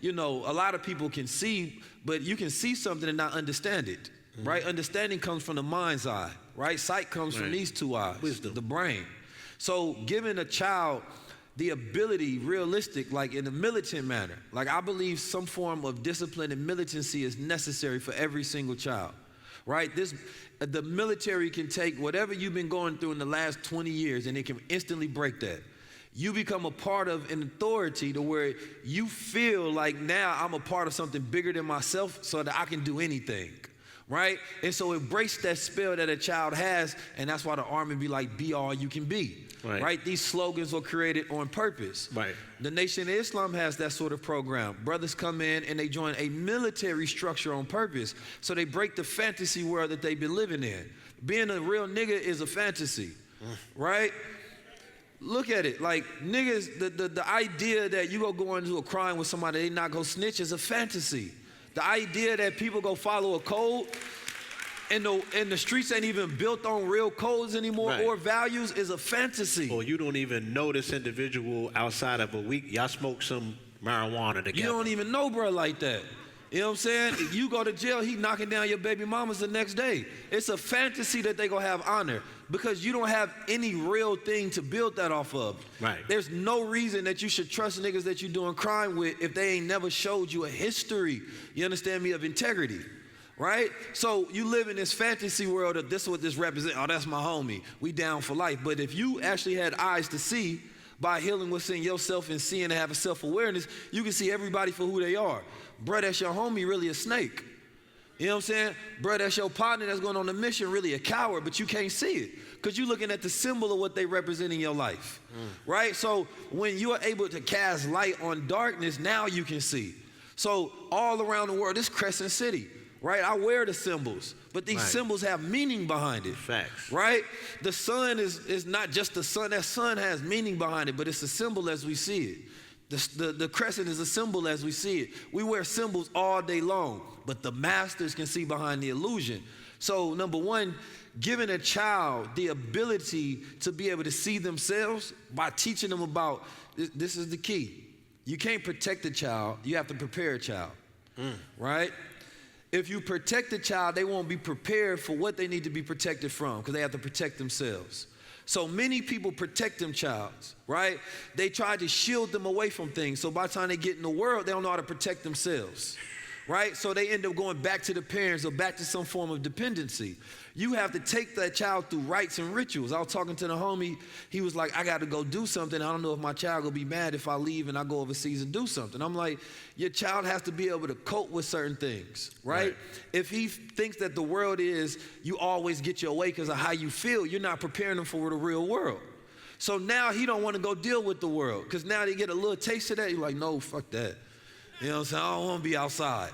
you know, a lot of people can see, but you can see something and not understand it, right? Understanding comes from the mind's eye, right? Sight comes from these two eyes, Wisdom. the brain. So giving a child the ability, realistic, like in a militant manner, like I believe some form of discipline and militancy is necessary for every single child, right? The military can take whatever you've been going through in the last 20 years and it can instantly break that. You become a part of an authority to where you feel like now I'm a part of something bigger than myself so that I can do anything, right? And so it breaks that spell that a child has, and that's why the Army be like, be all you can be, right? These slogans were created on purpose. Right. The Nation of Islam has that sort of program. Brothers come in and they join a military structure on purpose, so they break the fantasy world that they've been living in. Being a real nigga is a fantasy, right? Look at it, like niggas, the idea that you go into a crime with somebody, they not go snitch is a fantasy. The idea that people go follow a code and the streets ain't even built on real codes anymore or values is a fantasy. Or you don't even know this individual outside of a week. Y'all smoke some marijuana together. You don't even know bro like that. You know what I'm saying? If you go to jail, he knocking down your baby mamas the next day. It's a fantasy that they gonna have honor because you don't have any real thing to build that off of. Right. There's no reason that you should trust niggas that you're doing crime with if they ain't never showed you a history, you understand me, of integrity, right? So you live in this fantasy world of this is what this represents. Oh, that's my homie. We down for life. But if you actually had eyes to see by healing what's in yourself and seeing and having self-awareness, you can see everybody for who they are. Bruh, that's your homie, really a snake. You know what I'm saying? Bruh, that's your partner that's going on a mission, really a coward, but you can't see it because you're looking at the symbol of what they represent in your life, right? So when you are able to cast light on darkness, now you can see. So all around the world, this Crescent City, right? I wear the symbols, but these symbols have meaning behind it. Facts. Right? The sun is not just the sun. That sun has meaning behind it, but it's a symbol as we see it. The crescent is a symbol as we see it. We wear symbols all day long, but the masters can see behind the illusion. So number one, giving a child the ability to be able to see themselves by teaching them about, this is the key. You can't protect a child, you have to prepare a child, right? If you protect a child, they won't be prepared for what they need to be protected from because they have to protect themselves. So many people protect them childs, right? They try to shield them away from things. So by the time they get in the world, they don't know how to protect themselves, right? So they end up going back to the parents or back to some form of dependency. You have to take that child through rites and rituals. I was talking to the homie. He was like, I got to go do something. I don't know if my child will be mad if I leave and I go overseas and do something. I'm like, your child has to be able to cope with certain things, right? If he thinks that the world is, you always get your way because of how you feel, you're not preparing him for the real world. So now he don't want to go deal with the world because now they get a little taste of that. You're like, no, fuck that. You know what I'm saying? I don't want to be outside.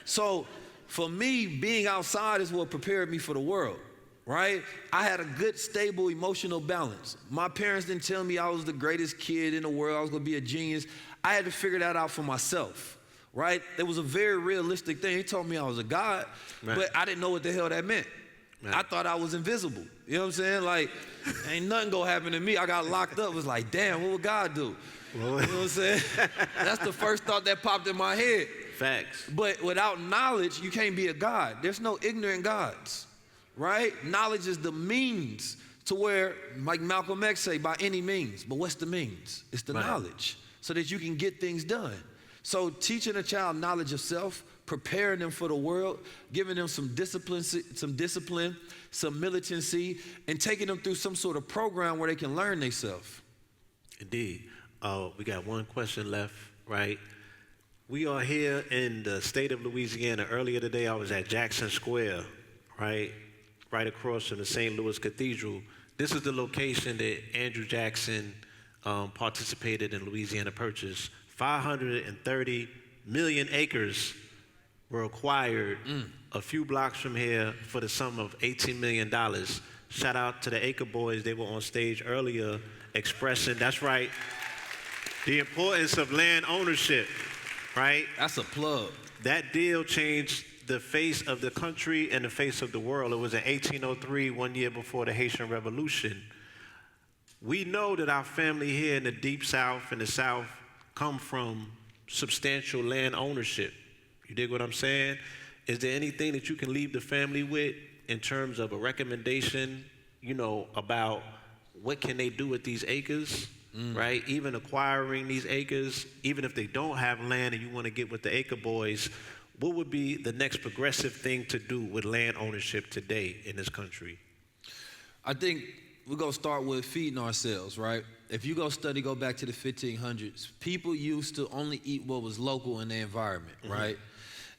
So for me, being outside is what prepared me for the world, right? I had a good, stable, emotional balance. My parents didn't tell me I was the greatest kid in the world, I was gonna be a genius. I had to figure that out for myself, right? It was a very realistic thing. He told me I was a god, but I didn't know what the hell that meant. I thought I was invisible. You know what I'm saying? Like, ain't nothing gonna happen to me. I got locked up. It was like, damn, what would God do? You know what I'm saying? That's the first thought that popped in my head. Facts. But without knowledge, you can't be a God. There's no ignorant gods, right? Knowledge is the means to where, like Malcolm X say, by any means. But what's the means? It's the Right. knowledge, so that you can get things done. So teaching a child knowledge of self, preparing them for the world, giving them some discipline, some militancy, and taking them through some sort of program where they can learn themselves. Indeed. We got one question left, right? We are here in the state of Louisiana. Earlier today, I was at Jackson Square, right across from the St. Louis Cathedral. This is the location that Andrew Jackson participated in Louisiana Purchase. 530 million acres were acquired a few blocks from here for the sum of $18 million. Shout out to the Acre Boys. They were on stage earlier expressing, that's right, the importance of land ownership, right? That's a plug. That deal changed the face of the country and the face of the world. It was in 1803, 1 year before the Haitian Revolution. We know that our family here in the Deep South and the South come from substantial land ownership. You dig what I'm saying? Is there anything that you can leave the family with in terms of a recommendation, about what can they do with these acres, right? Even acquiring these acres, even if they don't have land and you want to get with the Acre Boys, what would be the next progressive thing to do with land ownership today in this country? I think we're going to start with feeding ourselves, right? If you go back to the 1500s, people used to only eat what was local in their environment, right?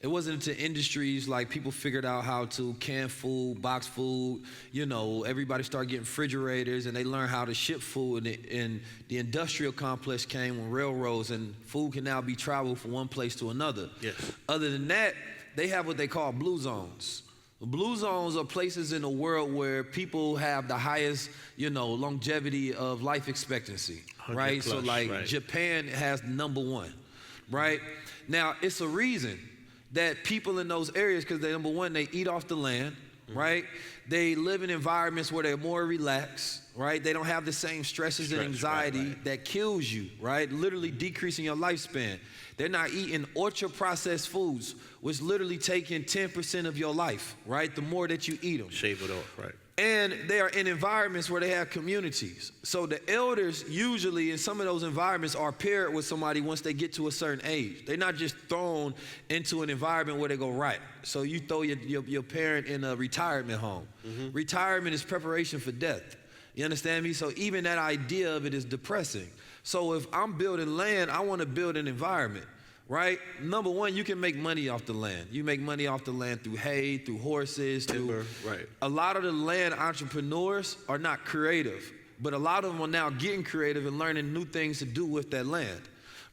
It wasn't until industries like people figured out how to can food, box food, everybody started getting refrigerators and they learned how to ship food, and the industrial complex came when railroads and food can now be traveled from one place to another. Yes. Other than that, they have what they call blue zones. Blue zones are places in the world where people have the highest, longevity of life expectancy, right? Plus, so like right. Japan has #1, right? Now, it's a reason that people in those areas, because they're #1, they eat off the land, right? They live in environments where they're more relaxed, right? They don't have the same stresses and anxiety that kills you, right? Literally decreasing your lifespan. They're not eating ultra-processed foods, which literally taking 10% of your life, right? The more that you eat them. Shave it off, right? And they are in environments where they have communities. So the elders usually in some of those environments are paired with somebody once they get to a certain age. They're not just thrown into an environment where they go right. So you throw your parent in a retirement home. Retirement is preparation for death. You understand me? So even that idea of it is depressing. So if I'm building land, I want to build an environment, right? #1, you can make money off the land. You make money off the land through hay, through horses, Timber, right. A lot of the land entrepreneurs are not creative, but a lot of them are now getting creative and learning new things to do with that land,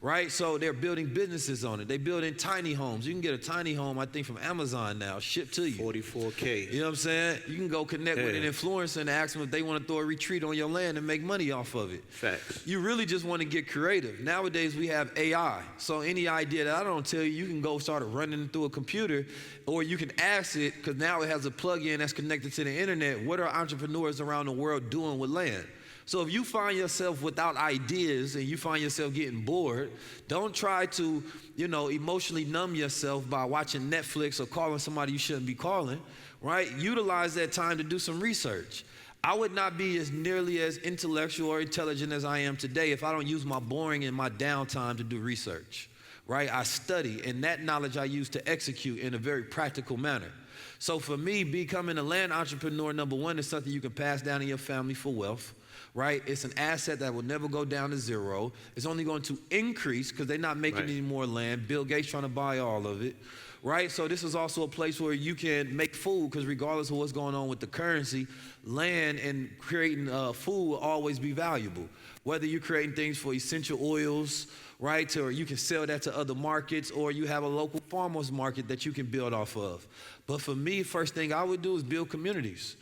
right? So they're building businesses on it. They build in tiny homes. You can get a tiny home, I think, from Amazon now, shipped to you. 44K. You know what I'm saying? You can go connect with an influencer and ask them if they want to throw a retreat on your land and make money off of it. Facts. You really just want to get creative. Nowadays, we have AI. So any idea that I don't tell you, you can go start running through a computer, or you can ask it, because now it has a plug-in that's connected to the internet. What are entrepreneurs around the world doing with land? So if you find yourself without ideas and you find yourself getting bored, don't try to, emotionally numb yourself by watching Netflix or calling somebody you shouldn't be calling, right? Utilize that time to do some research. I would not be as nearly as intellectual or intelligent as I am today if I don't use my boring and my downtime to do research, right? I study, and that knowledge I use to execute in a very practical manner. So for me, becoming a land entrepreneur, #1, is something you can pass down in your family for wealth. Right? It's an asset that will never go down to zero. It's only going to increase because they're not making any more land. Bill Gates trying to buy all of it, right? So this is also a place where you can make food, because regardless of what's going on with the currency, land and creating food will always be valuable. Whether you're creating things for essential oils, right? Or you can sell that to other markets, or you have a local farmers market that you can build off of. But for me, first thing I would do is build communities.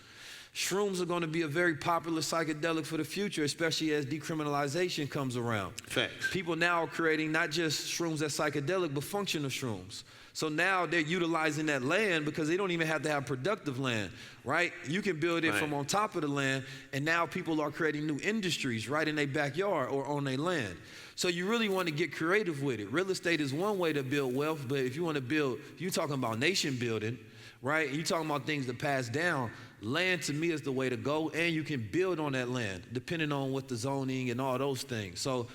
Shrooms are going to be a very popular psychedelic for the future, especially as decriminalization comes around. Facts. People now are creating not just shrooms that's psychedelic, but functional shrooms. So now they're utilizing that land because they don't even have to have productive land, right? You can build it from on top of the land, and now people are creating new industries right in their backyard or on their land. So you really want to get creative with it. Real estate is one way to build wealth, but if you want to build, you're talking about nation building, right? And you talking about things to pass down. Land to me is the way to go, and you can build on that land depending on what the zoning and all those things. So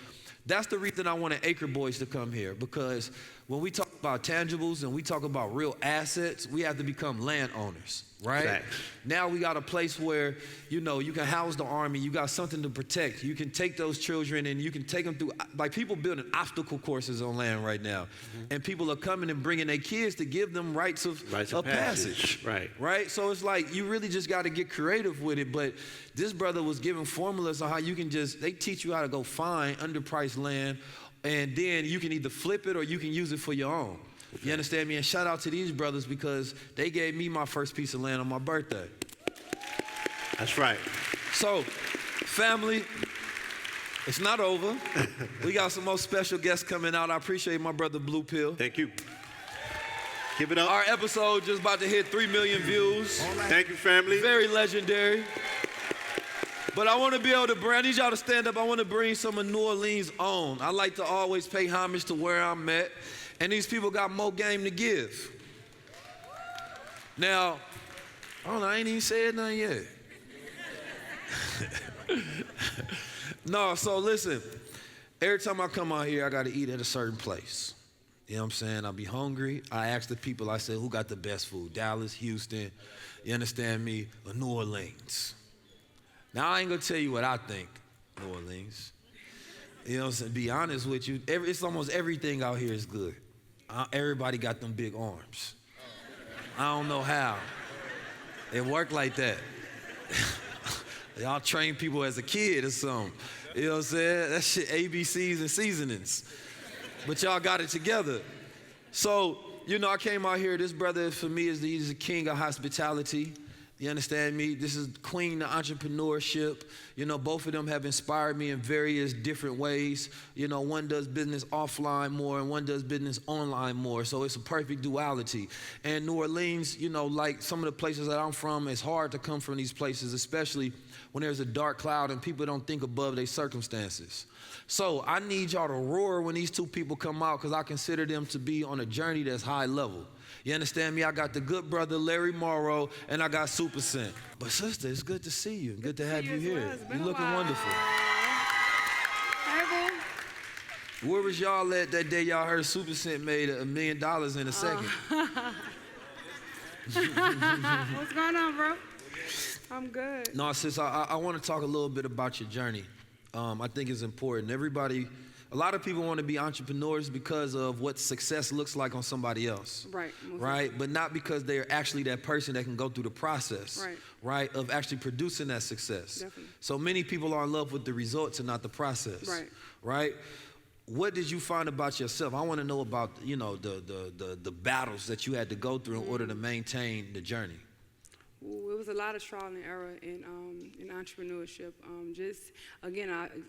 that's the reason I wanted Acre Boys to come here, because when we talk about tangibles and we talk about real assets, we have to become landowners, right? Facts. Now we got a place where, you know, you can house the army, you got something to protect. You can take those children and you can take them through, like people building obstacle courses on land right now. And people are coming and bringing their kids to give them rites of passage. Right? So it's like, you really just got to get creative with it. But this brother was giving formulas on how you can they teach you how to go find underpriced land, and then you can either flip it or you can use it for your own. You understand me? And shout out to these brothers, because they gave me my first piece of land on my birthday. That's right. So, family, it's not over. We got some more special guests coming out. I appreciate my brother Blue Pill. Thank you. Give it up. Our episode just about to hit 3 million views. Thank you, family. Very legendary. But I want to be able to I need y'all to stand up. I want to bring some of New Orleans on. I like to always pay homage to where I'm at. And these people got more game to give. Now, I don't know, I ain't even said nothing yet. No, so listen. Every time I come out here, I got to eat at a certain place. You know what I'm saying? I'll be hungry. I ask the people, I say, who got the best food? Dallas, Houston, you understand me? Or New Orleans. Now, I ain't going to tell you what I think, New Orleans. You know what I'm saying? Be honest with you, it's almost everything out here is good. Everybody got them big arms. I don't know how. It work like that. Y'all train people as a kid or something. You know what I'm saying? That shit ABCs and seasonings. But y'all got it together. So, you know, I came out here. This brother, for me, he's the king of hospitality. You understand me? This is queen of entrepreneurship. You know, both of them have inspired me in various different ways. You know, one does business offline more and one does business online more. So it's a perfect duality. And New Orleans, you know, like some of the places that I'm from, it's hard to come from these places, especially when there's a dark cloud and people don't think above their circumstances. So I need y'all to roar when these two people come out, because I consider them to be on a journey that's high level. You understand me? I got the good brother, Larry Morrow, and I got Supa. But sister, it's good to see you. Good to have you here. You looking wonderful. Hey, boo. Where was y'all at that day y'all heard Supa made $1 million in a second? What's going on, bro? I'm good. No, sis, I want to talk a little bit about your journey. I think it's important. A lot of people want to be entrepreneurs because of what success looks like on somebody else. Right? But not because they're actually that person that can go through the process, right, of actually producing that success. Definitely. So many people are in love with the results and not the process. Right? What did you find about yourself? I want to know about, you know, the battles that you had to go through in order to maintain the journey. It was a lot of trial and error in entrepreneurship.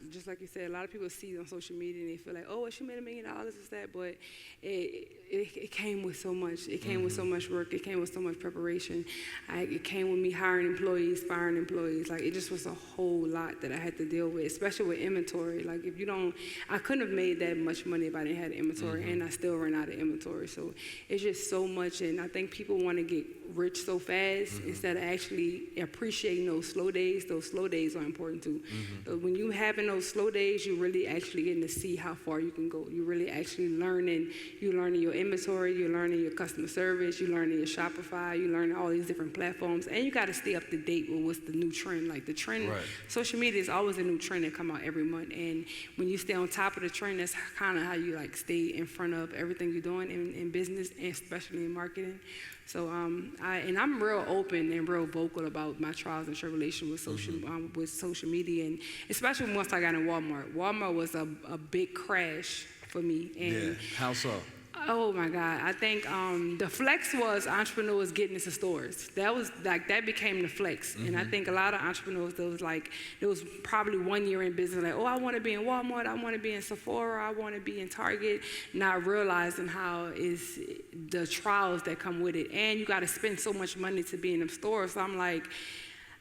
Just like you said, a lot of people see it on social media and they feel like, oh, she made $1 million, is that? But it came with so much. It came with so much work. It came with so much preparation. It came with me hiring employees, firing employees. Like, it just was a whole lot that I had to deal with, especially with inventory. Like, I couldn't have made that much money if I didn't have inventory, and I still ran out of inventory. So it's just so much, and I think people want to get rich so fast instead of actually appreciating those slow days. Those slow days are important too. When you having those slow days, you're really actually getting to see how far you can go. You're really actually learning. You're learning your inventory. You're learning your customer service. You're learning your Shopify. You're learning all these different platforms, and you got to stay up to date with what's the new trend. Like the trend, social media is always a new trend that come out every month. And when you stay on top of the trend, that's kind of how you like stay in front of everything you're doing in business, and especially in marketing. So I'm real open and real vocal about my trials and tribulations with social media, and especially once I got in Walmart. Walmart was a big crash for me. And how so? Oh my God! I think the flex was entrepreneurs getting into stores. That became the flex, and I think a lot of entrepreneurs, there was probably 1 year in business, like, oh, I want to be in Walmart, I want to be in Sephora, I want to be in Target, not realizing how is the trials that come with it, and you got to spend so much money to be in them stores. So I'm like,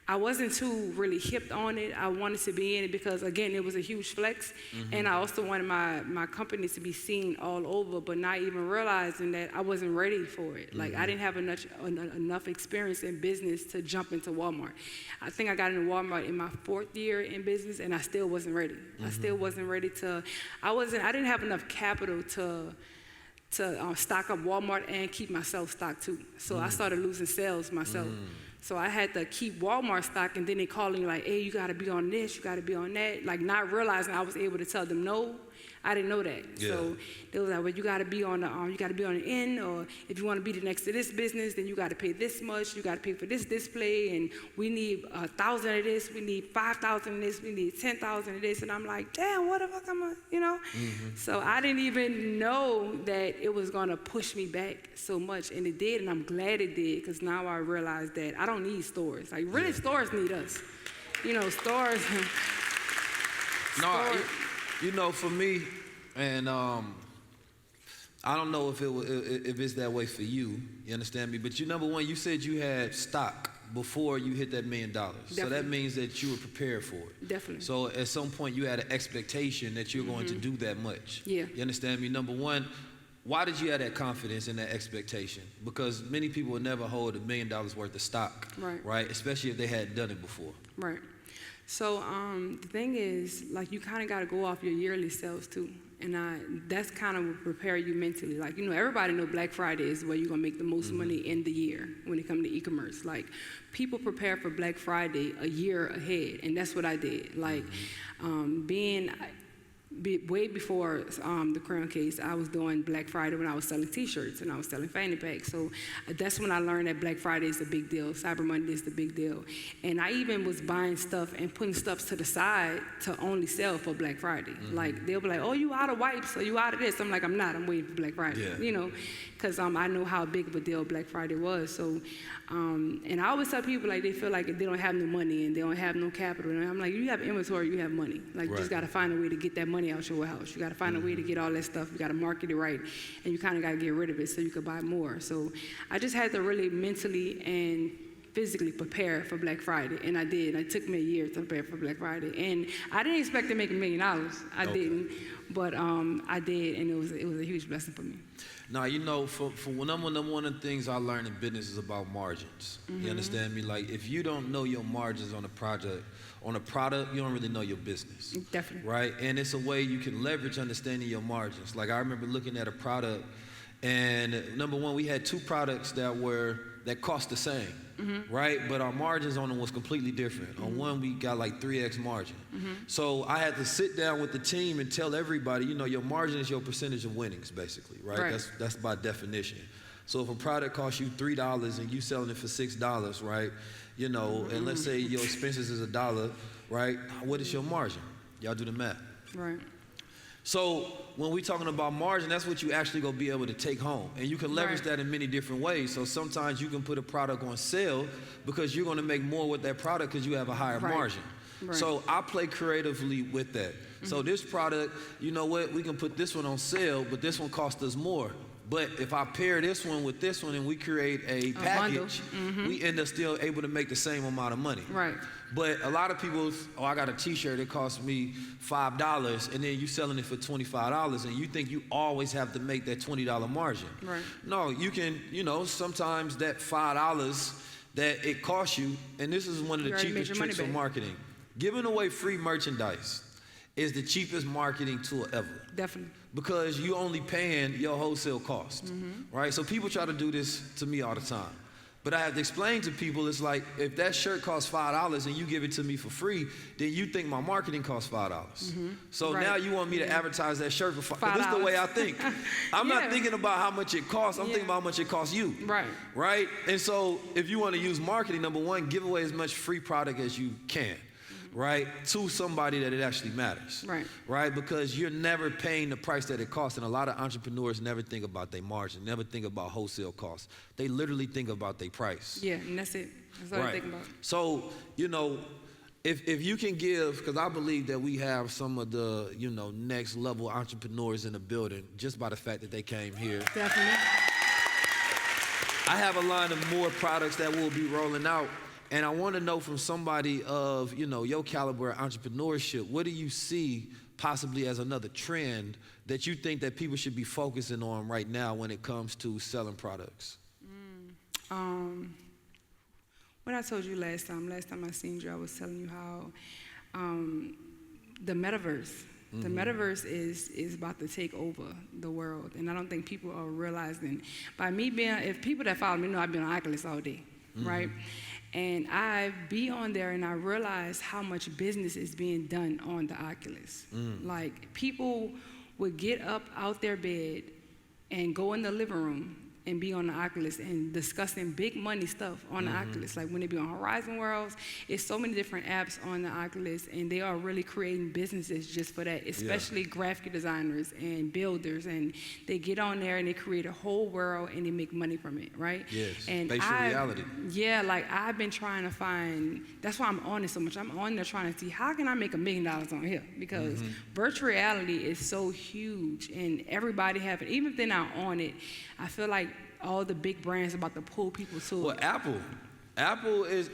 I wasn't too really hipped on it. I wanted to be in it because, again, it was a huge flex. And I also wanted my company to be seen all over, but not even realizing that I wasn't ready for it. Like, I didn't have enough experience in business to jump into Walmart. I think I got into Walmart in my 4th year in business, and I still wasn't ready. I still wasn't ready to, I didn't have enough capital to stock up Walmart and keep myself stocked too. So I started losing sales myself. So I had to keep Walmart stock, and then they calling me like, hey, you gotta be on this, you gotta be on that. Like, not realizing I was able to tell them no. I didn't know that. Yeah. So they was like, well, you gotta be on the end, or if you wanna be the next to this business, then you gotta pay this much, you gotta pay for this display, and we need 1,000 of this, we need 5,000 of this, we need 10,000 of this, and I'm like, damn, what the fuck am I, you know? So I didn't even know that it was gonna push me back so much, and it did, and I'm glad it did, because now I realize that I don't need stores. Like, really, stores need us. You know, stores. No, you know, for me, and I don't know if it's that way for you. You understand me? But number one, you said you had stock before you hit that $1 million. Definitely. So that means that you were prepared for it. Definitely. So at some point you had an expectation that you're going to do that much. Yeah. You understand me? Number one, why did you have that confidence and that expectation? Because many people would never hold $1 million worth of stock, right? Especially if they hadn't done it before. Right. So the thing is, like, you kind of got to go off your yearly sales too. And that's kind of prepare you mentally. Like, you know, everybody know Black Friday is where you're going to make the most money in the year when it comes to e-commerce. Like, people prepare for Black Friday a year ahead, and that's what I did. Like, way before the Crown case, I was doing Black Friday when I was selling T-shirts and I was selling fanny packs. So that's when I learned that Black Friday is the big deal. Cyber Monday is the big deal. And I even was buying stuff and putting stuff to the side to only sell for Black Friday. Like, they'll be like, oh, you out of wipes, or you out of this. I'm like, I'm not. I'm waiting for Black Friday, you know, because I know how big of a deal Black Friday was. So, and I always tell people, like, they feel like they don't have no money and they don't have no capital. And I'm like, you have inventory, you have money. Like, you just got to find a way to get that money out your warehouse. You got to find a way to get all that stuff. You got to market it right, and you kind of got to get rid of it so you can buy more. So I just had to really mentally and physically prepare for Black Friday, and I did. It took me a year to prepare for Black Friday, and I didn't expect to make $1 million. I didn't, but I did, and it was a huge blessing for me. Now, you know, for one of the things I learned in business is about margins. You understand me? Like, if you don't know your margins on a product, you don't really know your business. Definitely. Right? And it's a way you can leverage understanding your margins. Like, I remember looking at a product, and number one, we had 2 products that cost the same, right? But our margins on them was completely different. On one, we got like 3x margin. So I had to sit down with the team and tell everybody, you know, your margin is your percentage of winnings, basically, right? That's by definition. So if a product costs you $3 and you selling it for $6, right? You know, and let's say your expenses is $1, right? What is your margin? Y'all do the math. Right. So when we're talking about margin, that's what you actually gonna be able to take home. And you can leverage that in many different ways. So sometimes you can put a product on sale because you're gonna make more with that product because you have a higher margin. So I play creatively with that. So this product, you know what, we can put this one on sale, but this one costs us more. But if I pair this one with this one and we create a package, we end up still able to make the same amount of money. Right. But a lot of people, I got a T-shirt, it cost me $5, and then you selling it for $25, and you think you always have to make that $20 margin. Right. No, you can, you know, sometimes that $5 that it costs you, and this is one of the cheapest tricks for marketing. Giving away free merchandise is the cheapest marketing tool ever. Definitely. Because you only paying your wholesale cost, right? So people try to do this to me all the time. But I have to explain to people, it's like, if that shirt costs $5 and you give it to me for free, then you think my marketing costs $5. So now you want me to advertise that shirt for $5. This is the way I think. I'm not thinking about how much it costs, I'm thinking about how much it costs you. Right? And so if you want to use marketing, number one, give away as much free product as you can. Right, to somebody that it actually matters. Right, because you're never paying the price that it costs, and a lot of entrepreneurs never think about their margin, never think about wholesale costs. They literally think about their price. Yeah, and that's it. That's all I think about. So, you know, if you can give, because I believe that we have some of the, you know, next level entrepreneurs in the building just by the fact that they came here. Definitely. I have a line of more products that will be rolling out. And I want to know from somebody of, your caliber of entrepreneurship, what do you see possibly as another trend that you think that people should be focusing on right now when it comes to selling products? What I told you last time I seen you, I was telling you how the metaverse. The metaverse is about to take over the world, and I don't think people are realizing. By me if people that follow me know I've been on Oculus all day, right? And I be on there and I realize how much business is being done on the Oculus. Like, people would get up out their bed and go in the living room and be on the Oculus and discussing big money stuff on the Oculus. Like when they be on Horizon Worlds, it's so many different apps on the Oculus, and they are really creating businesses just for that, especially graphic designers and builders, and they get on there and they create a whole world and they make money from it, right? Yes, and spatial reality. Yeah, like I've been trying to find, that's why I'm on it so much. I'm on there trying to see how can I make $1 million on here, because virtual reality is so huge and everybody have it. Even if they're not on it, I feel like all the big brands are about to pull people to Well, it. Apple is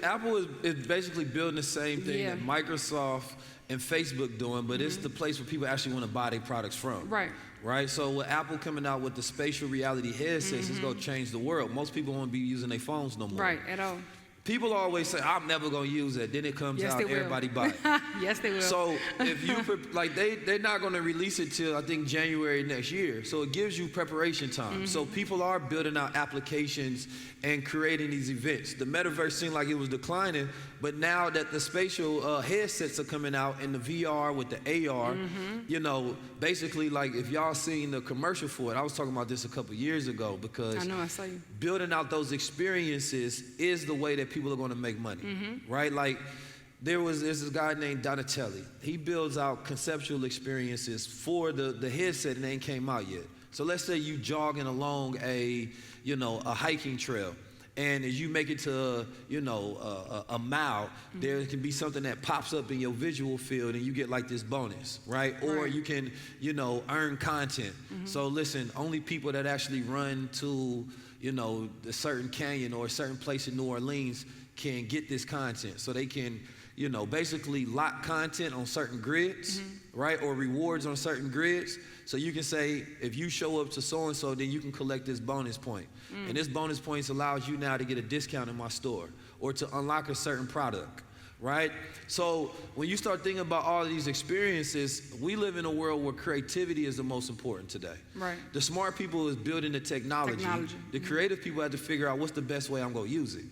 basically building the same thing that Microsoft and Facebook doing, but it's the place where people actually want to buy their products from. Right. So with Apple coming out with the spatial reality headsets, it's going to change the world. Most people won't be using their phones no more. Right, at all. People always say, I'm never going to use it. Then it comes out, everybody buy it. Yes, they will. So if you, they're not going to release it till, I think, January next year. So it gives you preparation time. So people are building out applications and creating these events. The metaverse seemed like it was declining, but now that the spatial headsets are coming out in the VR with the AR, basically, like, if y'all seen the commercial for it, I was talking about this a couple years ago, because I know, I saw you. Building out those experiences is the way that people are going to make money, right? Like, there's this guy named Donatelli. He builds out conceptual experiences for the headset, and they ain't came out yet. So let's say you jogging along a hiking trail, and as you make it to, a mile, there can be something that pops up in your visual field, and you get like this bonus, right? Or you can, earn content. So listen, only people that actually run to, a certain canyon or a certain place in New Orleans can get this content. So they can, basically lock content on certain grids, right? Or rewards on certain grids. So you can say, if you show up to so-and-so, then you can collect this bonus point. And this bonus points allows you now to get a discount in my store or to unlock a certain product, right? So when you start thinking about all of these experiences, we live in a world where creativity is the most important today. Right. The smart people is building the technology. The creative people have to figure out what's the best way I'm going to use it.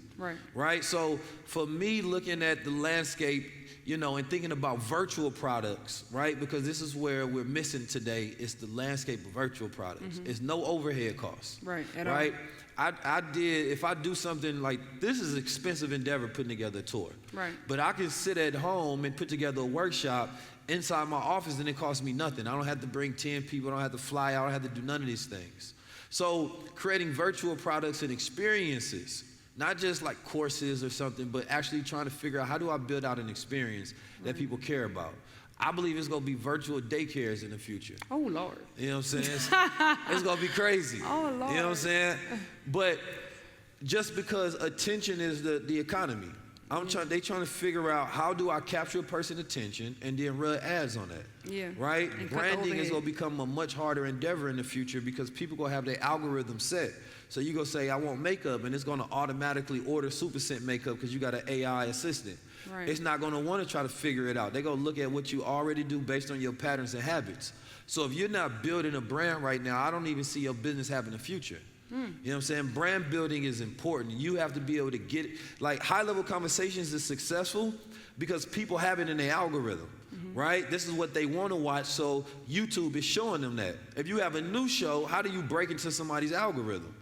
Right? So for me, looking at the landscape, and thinking about virtual products, right? Because this is where we're missing today, is the landscape of virtual products. It's no overhead costs. Right, at all. If I do something like, this is an expensive endeavor putting together a tour. Right. But I can sit at home and put together a workshop inside my office, and it costs me nothing. I don't have to bring 10 people, I don't have to fly out, I don't have to do none of these things. So creating virtual products and experiences, not just like courses or something, but actually trying to figure out, how do I build out an experience that people care about? I believe it's going to be virtual daycares in the future. Oh, Lord. You know what I'm saying? It's going to be crazy. Oh, Lord. You know what I'm saying? But just because attention is the economy, they trying to figure out, how do I capture a person's attention and then run ads on that? Yeah. Right? And branding is going to become a much harder endeavor in the future, because people going to have their algorithm set. So you go say, I want makeup, and it's going to automatically order Supa scent makeup because you got an AI assistant. Right. It's not going to want to try to figure it out. They're going to look at what you already do based on your patterns and habits. So if you're not building a brand right now, I don't even see your business having a future. You know what I'm saying? Brand building is important. You have to be able to get it. Like, high-level conversations is successful because people have it in their algorithm, right? This is what they want to watch, so YouTube is showing them that. If you have a new show, how do you break into somebody's algorithm,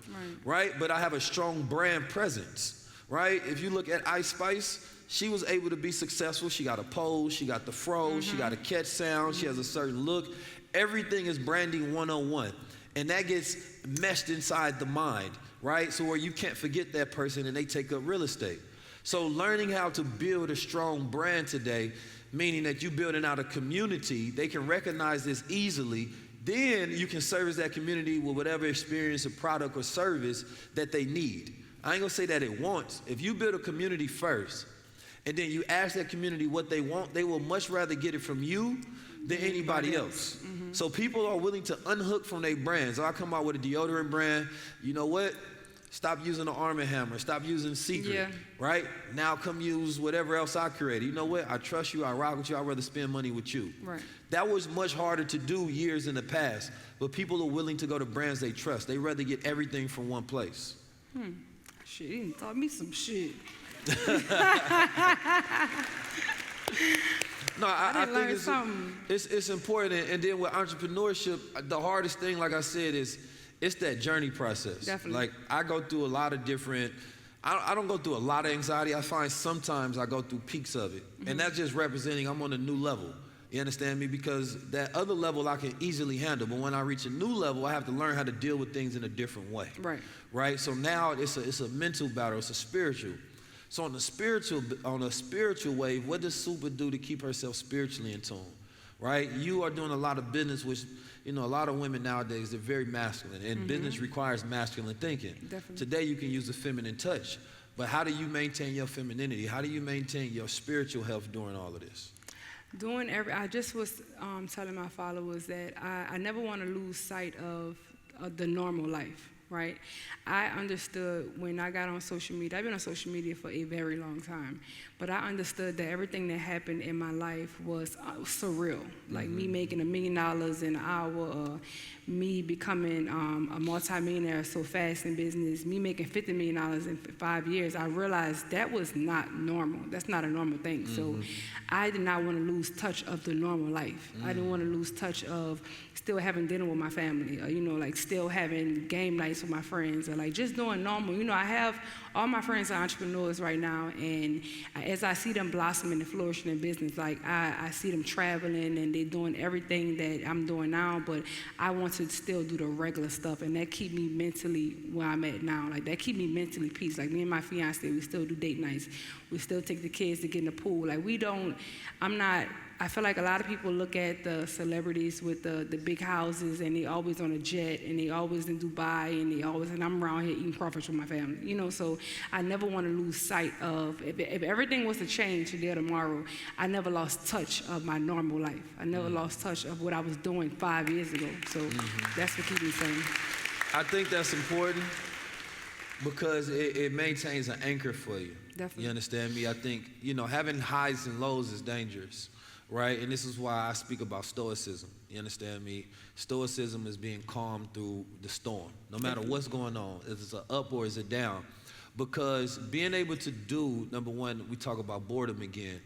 right? But I have a strong brand presence, right? If you look at Ice Spice, she was able to be successful. She got a pose, she got the fro, she got a catch sound, she has a certain look. Everything is branding 101. And that gets meshed inside the mind, right? So where you can't forget that person and they take up real estate. So learning how to build a strong brand today, meaning that you building out a community, they can recognize this easily. Then you can service that community with whatever experience or product or service that they need, I ain't gonna say that it wants. If you build a community first, and then you ask that community what they want, they will much rather get it from you than anybody else. So people are willing to unhook from their brands. I come out with a deodorant brand, you know what? Stop using the Arm & Hammer, stop using Secret, right? Now come use whatever else I created. You know what? I trust you, I rock with you, I'd rather spend money with you. Right. That was much harder to do years in the past, but people are willing to go to brands they trust. They rather get everything from one place. Shit, he done taught me some shit. No, I think it's important. And then with entrepreneurship, the hardest thing, like I said, is it's that journey process. Definitely. Like I go through a lot of different, I don't go through a lot of anxiety. I find sometimes I go through peaks of it. And that's just representing I'm on a new level. You understand me? Because that other level I can easily handle. But when I reach a new level, I have to learn how to deal with things in a different way. Right. Right? So now it's a mental battle, it's a spiritual. So on a spiritual wave, what does Supa do to keep herself spiritually in tune? Right? You are doing a lot of business, which, you know, a lot of women nowadays, they're very masculine, and business requires masculine thinking. Definitely. Today you can use the feminine touch, but how do you maintain your femininity? How do you maintain your spiritual health during all of this? I just was telling my followers that I never want to lose sight of the normal life. Right? I understood when I got on social media, I've been on social media for a very long time, but I understood that everything that happened in my life was surreal. Like me making $1 million in an hour, or me becoming a multimillionaire so fast in business, me making $50 million in 5 years. I realized that was not normal. That's not a normal thing. So I did not want to lose touch of the normal life. I didn't want to lose touch of still having dinner with my family, or, you know, like still having game nights with my friends, or like just doing normal. You know, I have all my friends are entrepreneurs right now, and as I see them blossoming and flourishing in business, like I see them traveling and they're doing everything that I'm doing now, but I want to still do the regular stuff, and that keep me mentally where I'm at now. Like that keep me mentally peace. Like me and my fiance, we still do date nights. We still take the kids to get in the pool. Like I feel like a lot of people look at the celebrities with the big houses, and they always on a jet, and they always in Dubai, and I'm around here eating crawfish with my family, you know. So I never want to lose sight of, if everything was to change today or tomorrow, I never lost touch of my normal life. I never lost touch of what I was doing 5 years ago. So that's what keeps me sane. I think that's important because it maintains an anchor for you. Definitely. You understand me? I think, you know, having highs and lows is dangerous, right? And this is why I speak about stoicism. You understand me? Stoicism is being calm through the storm. No matter what's going on, is it an up or is it down? Because being able to do, number one, we talk about boredom again.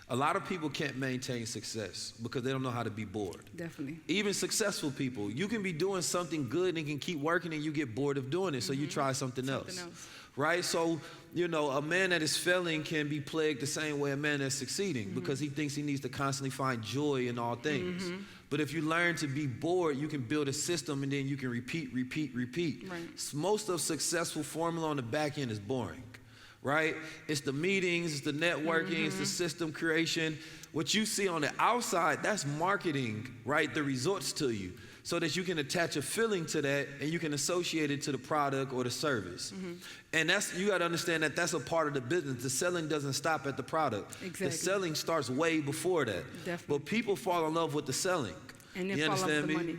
A lot of people can't maintain success because they don't know how to be bored. Definitely. Even successful people, you can be doing something good and can keep working and you get bored of doing it, so you try something else. Right? So, you know, a man that is failing can be plagued the same way a man that's succeeding because he thinks he needs to constantly find joy in all things. But if you learn to be bored, you can build a system and then you can repeat. Right. Most of successful formula on the back end is boring. Right? It's the meetings, it's the networking, it's the system creation. What you see on the outside, that's marketing, right? The results to you, so that you can attach a feeling to that and you can associate it to the product or the service. And you got to understand that that's a part of the business. The selling doesn't stop at the product. Exactly. The selling starts way before that. Definitely. But people fall in love with the selling. And then you fall understand off the me? money.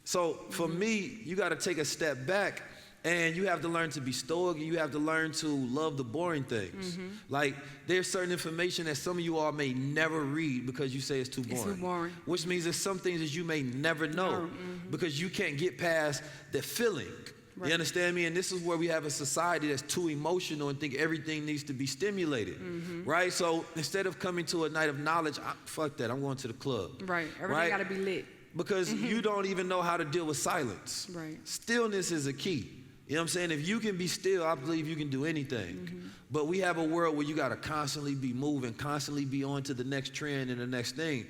So for me, you got to take a step back. And you have to learn to be stoic, and you have to learn to love the boring things. Like, there's certain information that some of you all may never read because you say it's too boring. It's too boring. Which means there's some things that you may never know because you can't get past the feeling. Right. You understand me? And this is where we have a society that's too emotional and think everything needs to be stimulated, right? So instead of coming to a night of knowledge, fuck that, I'm going to the club. Right, everything got to be lit. Because you don't even know how to deal with silence. Right. Stillness is a key. You know what I'm saying? If you can be still, I believe you can do anything. But we have a world where you got to constantly be moving, constantly be on to the next trend and the next thing.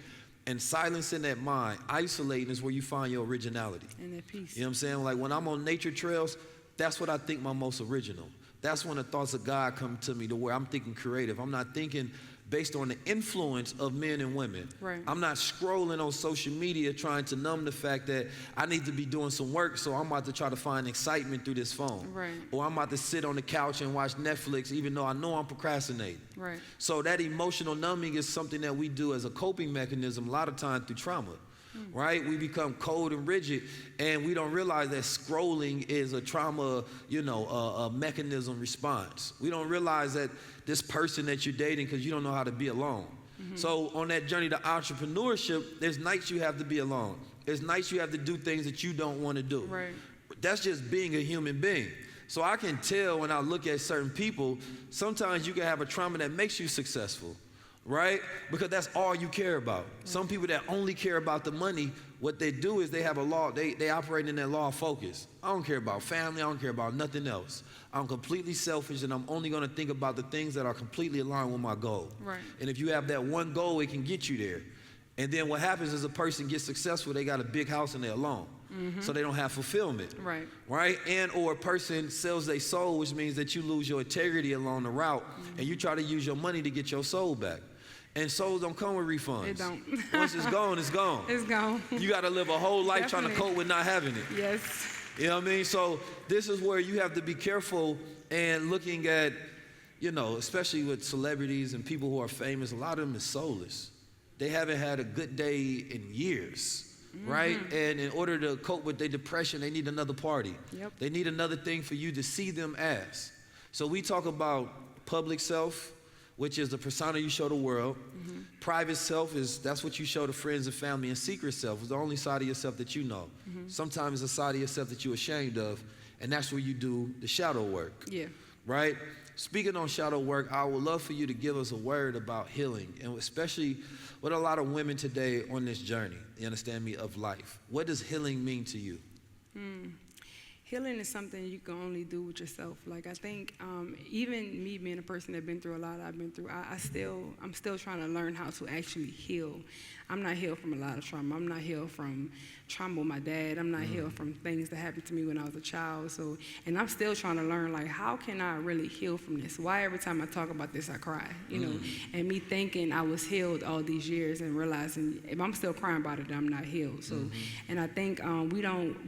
And silencing that mind, isolating is where you find your originality. And that peace. You know what I'm saying? Like when I'm on nature trails, that's what I think my most original. That's when the thoughts of God come to me, to where I'm thinking creative. I'm not thinking based on the influence of men and women. Right. I'm not scrolling on social media trying to numb the fact that I need to be doing some work, so I'm about to try to find excitement through this phone. Right. Or I'm about to sit on the couch and watch Netflix even though I know I'm procrastinating. Right. So that emotional numbing is something that we do as a coping mechanism a lot of times through trauma. Right? We become cold and rigid, and we don't realize that scrolling is a trauma, a mechanism response. We don't realize that this person that you're dating, because you don't know how to be alone. So on that journey to entrepreneurship, there's nights you have to be alone. There's nights you have to do things that you don't want to do. Right. That's just being a human being. So I can tell when I look at certain people, sometimes you can have a trauma that makes you successful. Right? Because that's all you care about. Some people that only care about the money, what they do is they have a law, they operate in that law of focus. I don't care about family, I don't care about nothing else. I'm completely selfish, and I'm only gonna think about the things that are completely aligned with my goal. Right. And if you have that one goal, it can get you there. And then what happens is a person gets successful, they got a big house and they're alone. So they don't have fulfillment. Right. Right? And or a person sells their soul, which means that you lose your integrity along the route, and you try to use your money to get your soul back. And souls don't come with refunds. It don't. Once it's gone, it's gone. It's gone. You got to live a whole life trying to Definitely. cope with not having it. Yes. You know what I mean? So this is where you have to be careful and looking at, especially with celebrities and people who are famous, a lot of them is soulless. They haven't had a good day in years, right? And in order to cope with their depression, they need another party. Yep. They need another thing for you to see them as. So we talk about public self, which is the persona you show the world. Private self that's what you show to friends and family, and secret self is the only side of yourself that you know. Sometimes it's a side of yourself that you're ashamed of, and that's where you do the shadow work. Yeah. Right? Speaking on shadow work, I would love for you to give us a word about healing, and especially with a lot of women today on this journey, you understand me, of life. What does healing mean to you? Healing is something you can only do with yourself. Like I think even me being a person that's been through a lot I've been through, I'm still trying to learn how to actually heal. I'm not healed from a lot of trauma. I'm not healed from trauma with my dad. I'm not healed from things that happened to me when I was a child. So, and I'm still trying to learn, like, how can I really heal from this? Why every time I talk about this, I cry, you know? And me thinking I was healed all these years and realizing if I'm still crying about it, I'm not healed. So, and I think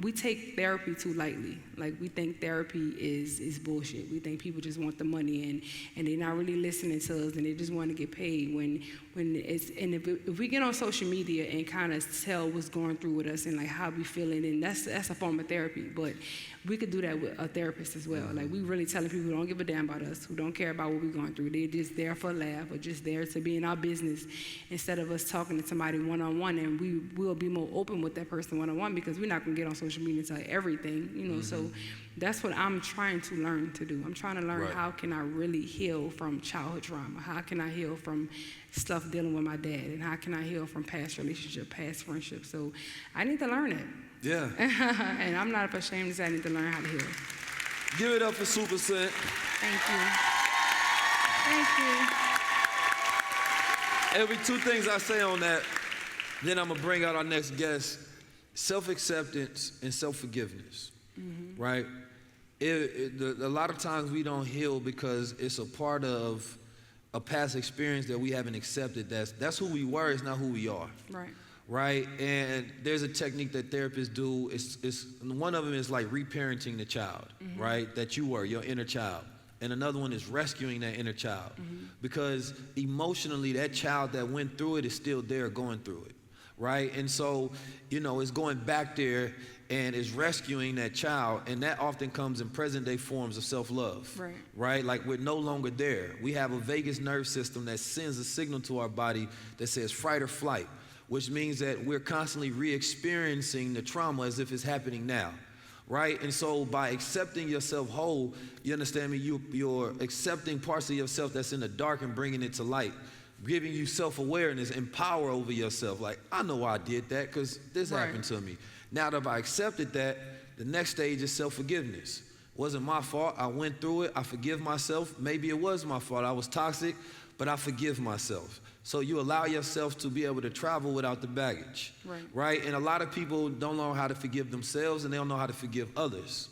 we take therapy too lightly. Like, we think therapy is bullshit. We think people just want the money and they're not really listening to us and they just want to get paid when it's, and if we get on social media and kind of tell what's going through with us and like how we feeling, and that's a form of therapy. But we could do that with a therapist as well. Like, we really telling people who don't give a damn about us, who don't care about what we're going through. They're just there for a laugh or just there to be in our business instead of us talking to somebody one-on-one, and we will be more open with that person one-on-one because we're not going to get on social media and tell everything, you know. So that's what I'm trying to learn to do. I'm trying to learn how can I really heal from childhood trauma? How can I heal from stuff dealing with my dad? And how can I heal from past relationships, past friendships? So I need to learn it. Yeah. And I'm not ashamed to say I need to learn how to heal. Give it up for Supa. Thank you. There'll be two things I say on that. Then I'm going to bring out our next guest. Self-acceptance and self-forgiveness, right? A lot of times we don't heal because it's a part of a past experience that we haven't accepted. That's who we were, it's not who we are. Right. Right? And there's a technique that therapists do. It's one of them is like reparenting the child, right? That you were, your inner child. And another one is rescuing that inner child. Because emotionally, that child that went through it is still there going through it, right? And so, you know, it's going back there and is rescuing that child, and that often comes in present-day forms of self-love, right? Like, we're no longer there. We have a vagus nerve system that sends a signal to our body that says fight or flight, which means that we're constantly re-experiencing the trauma as if it's happening now, right? And so by accepting yourself whole, you understand me, you're accepting parts of yourself that's in the dark and bringing it to light, giving you self-awareness and power over yourself. Like, I know why I did that because this happened to me. Now that I accepted that, the next stage is self-forgiveness. It wasn't my fault. I went through it. I forgive myself. Maybe it was my fault. I was toxic, but I forgive myself. So you allow yourself to be able to travel without the baggage, right? And a lot of people don't know how to forgive themselves, and they don't know how to forgive others,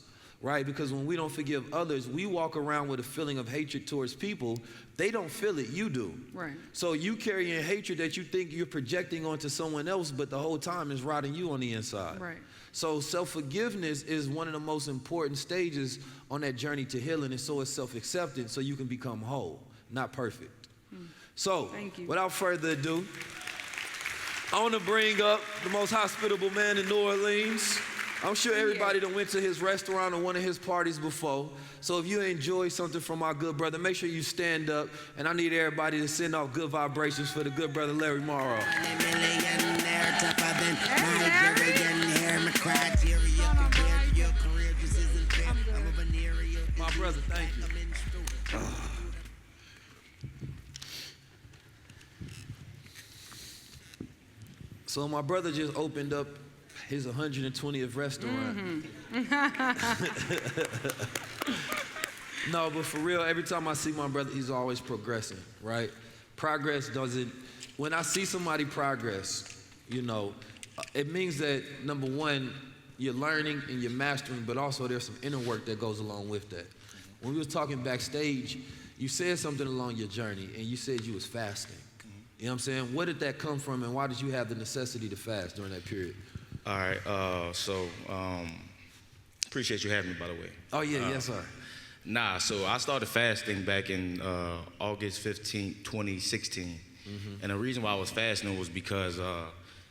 right? Because when we don't forgive others, we walk around with a feeling of hatred towards people. They don't feel it, you do. Right. So you carrying hatred that you think you're projecting onto someone else, but the whole time is rotting you on the inside. Right. So self-forgiveness is one of the most important stages on that journey to healing, and so is self-acceptance, so you can become whole, not perfect. So, Thank you. without further ado, I want to bring up the most hospitable man in New Orleans. I'm sure everybody that went to his restaurant or one of his parties before. So if you enjoy something from our good brother, make sure you stand up. And I need everybody to send off good vibrations for the good brother Larry Morrow. My brother, thank you. So my brother just opened up his 120th restaurant. No, but for real, every time I see my brother, he's always progressing, right? Progress doesn't, when I see somebody progress, you know, it means that, number one, you're learning and you're mastering, but also there's some inner work that goes along with that. When we was talking backstage, you said something along your journey, and you said you was fasting. You know what I'm saying? Where did that come from, and why did you have the necessity to fast during that period? All right, appreciate you having me, by the way. Oh, yeah, yes, sir. So I started fasting back in August 15, 2016. And the reason why I was fasting was because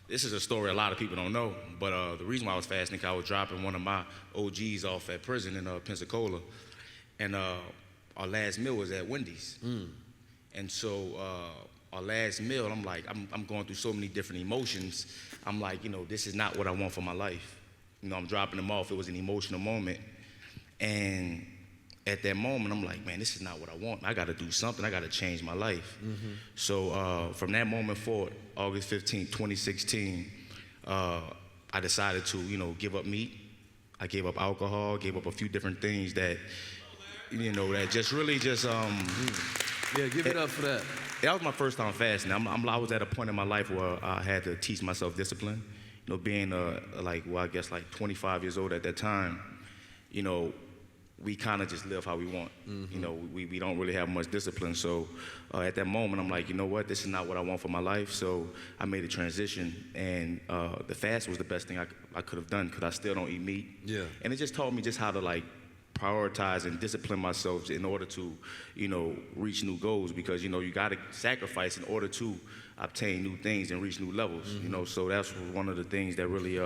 this is a story a lot of people don't know, but the reason why I was fasting, because I was dropping one of my OGs off at prison in Pensacola, and our last meal was at Wendy's. And so our last meal, I'm like, I'm going through so many different emotions. I'm like, you know, this is not what I want for my life. You know, I'm dropping them off. It was an emotional moment. And at that moment, I'm like, man, this is not what I want. I got to do something. I got to change my life. So from that moment forward, August 15, 2016, I decided to, you know, give up meat. I gave up alcohol, gave up a few different things that, you know, that just really just... Yeah, give it up for that. That was my first time fasting. I was at a point in my life where I had to teach myself discipline. You know, being I guess 25 years old at that time, you know, we kind of just live how we want. You know, we don't really have much discipline. So at that moment, I'm like, you know what, this is not what I want for my life. So I made a transition, and the fast was the best thing I could have done, because I still don't eat meat. Yeah. And it just taught me just how to prioritize and discipline myself in order to, you know, reach new goals, because, you know, you got to sacrifice in order to obtain new things and reach new levels, you know. So that's one of the things that really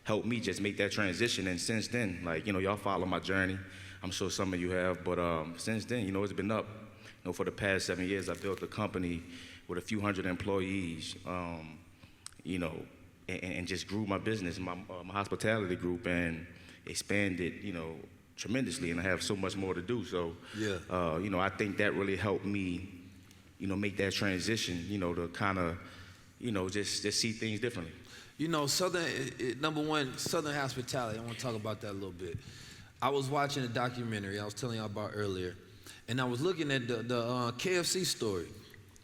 helped me just make that transition. And since then, you know, y'all follow my journey. I'm sure some of you have, but since then, you know, it's been up. You know, for the past 7 years, I built a company with a few hundred employees, you know, and just grew my business, my hospitality group, and expanded, you know, tremendously, and I have so much more to do. So, yeah. You know, I think that really helped me, you know, make that transition, you know, to kind of, you know, just see things differently. You know, number one, Southern hospitality, I want to talk about that a little bit. I was watching a documentary I was telling y'all about earlier, and I was looking at the KFC story.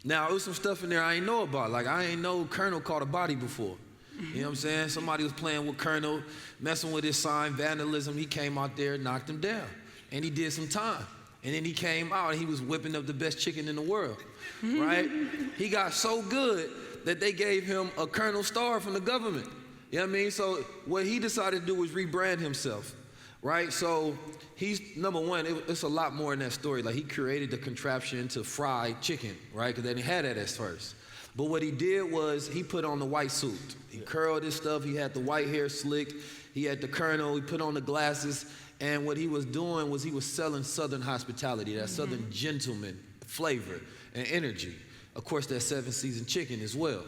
Now, there was some stuff in there I ain't know about. Like, I ain't know Colonel caught a body before. You know what I'm saying? Somebody was playing with Colonel, messing with his sign, vandalism. He came out there, knocked him down, and he did some time. And then he came out, and he was whipping up the best chicken in the world, right? He got so good that they gave him a Colonel star from the government. You know what I mean? So what he decided to do was rebrand himself, right? So he's, number one, it's a lot more in that story. Like, he created the contraption to fry chicken, right? Because they didn't have that at first. But what he did was he put on the white suit. He curled his stuff. He had the white hair slicked. He had the Colonel. He put on the glasses. And what he was doing was he was selling Southern hospitality, that Southern gentleman flavor and energy. Of course, that 7-season chicken as well.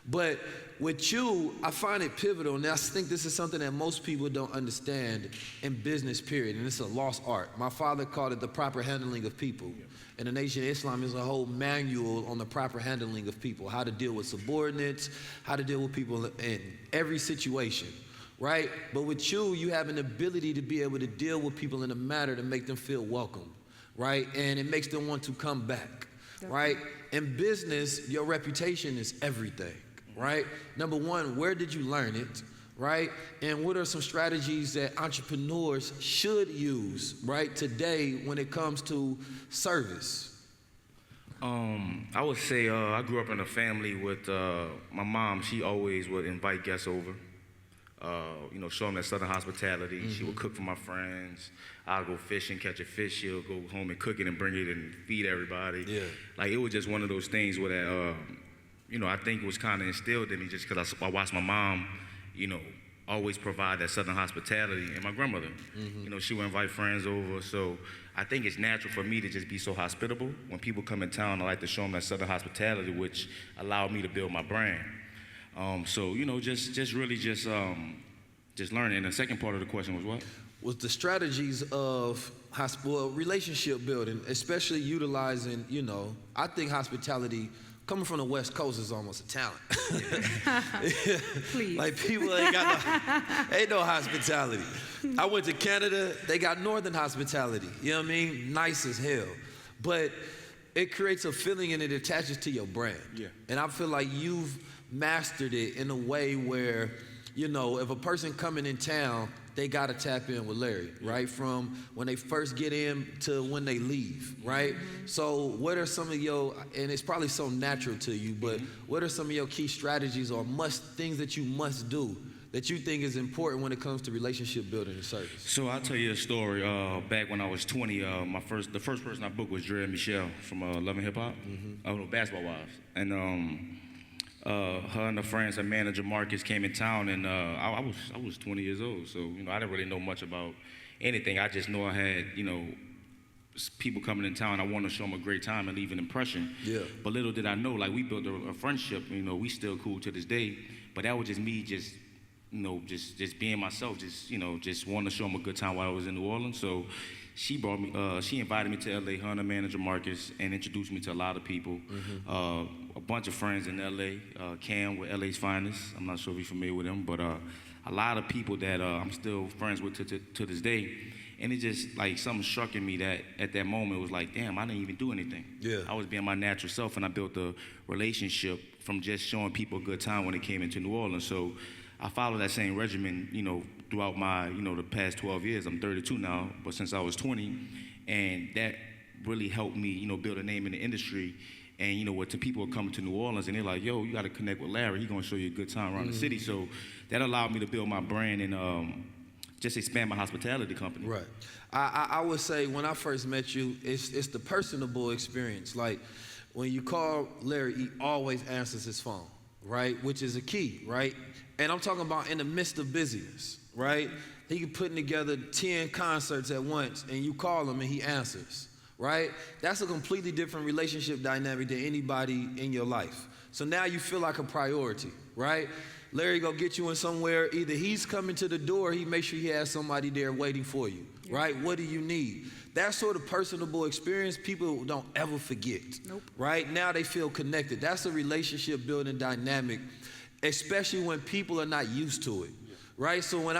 But with you, I find it pivotal, and I think this is something that most people don't understand in business, period, and it's a lost art. My father called it the proper handling of people. And the Nation of Islam is a whole manual on the proper handling of people, how to deal with subordinates, how to deal with people in every situation, right? But with you, you have an ability to be able to deal with people in a manner to make them feel welcome, right? And it makes them want to come back, right? In business, your reputation is everything, right? Number one, where did you learn it? right? And what are some strategies that entrepreneurs should use, right, today when it comes to service? I would say I grew up in a family with my mom. She always would invite guests over. Show them that Southern hospitality. She would cook for my friends. I'll go fishing, catch a fish. She'll go home and cook it and bring it and feed everybody. Yeah. Like, it was just one of those things where that, I think it was kind of instilled in me just because I watched my mom, always provide that Southern hospitality. And my grandmother, she would invite friends over. So I think it's natural for me to just be so hospitable. When people come in town, I like to show them that Southern hospitality, which allowed me to build my brand. Just learning. And the second part of the question was what? Was the strategies of relationship building, especially utilizing, I think hospitality, coming from the West Coast, is almost a talent. Please. Like, people ain't no hospitality. I went to Canada, they got Northern hospitality, you know what I mean? Nice as hell. But it creates a feeling and it attaches to your brand. Yeah. And I feel like you've mastered it in a way where, if a person coming in town, they got to tap in with Larry, right? From when they first get in to when they leave, right? So what are some of and it's probably so natural to you, but what are some of your key strategies or things that you must do that you think is important when it comes to relationship building and service? So I'll tell you a story. Back when I was 20, the first person I booked was Dre and Michelle from Love and Hip Hop, Basketball Wives. And her and her friends, her manager Marcus, came in town, and I was 20 years old, so I didn't really know much about anything. I just know I had people coming in town. I wanted to show them a great time and leave an impression. Yeah. But little did I know, like, we built a friendship. We still cool to this day. But that was just me, just being myself, just wanting to show them a good time while I was in New Orleans. So she brought me, she invited me to LA, her and her manager Marcus, and introduced me to a lot of people. A bunch of friends in LA, Cam with LA's Finest. I'm not sure if you're familiar with him, but a lot of people that I'm still friends with to this day. And it just, like, something struck in me that at that moment was like, damn, I didn't even do anything. Yeah. I was being my natural self, and I built a relationship from just showing people a good time when they came into New Orleans. So I followed that same regimen, throughout my, the past 12 years. I'm 32 now, but since I was 20, and that really helped me, build a name in the industry. And, to people who come to New Orleans, and they're like, yo, you got to connect with Larry. He's going to show you a good time around the city. So that allowed me to build my brand and just expand my hospitality company. Right. I would say when I first met you, it's the personable experience. Like, when you call Larry, he always answers his phone, right? Which is a key, right? And I'm talking about in the midst of busyness, right? He could put together 10 concerts at once, and you call him and he answers, right? That's a completely different relationship dynamic than anybody in your life. So now you feel like a priority, right? Larry go get you in somewhere, either he's coming to the door, he makes sure he has somebody there waiting for you, right? What do you need? That sort of personable experience, people don't ever forget, right? Now they feel connected. That's a relationship building dynamic, especially when people are not used to it, right? So when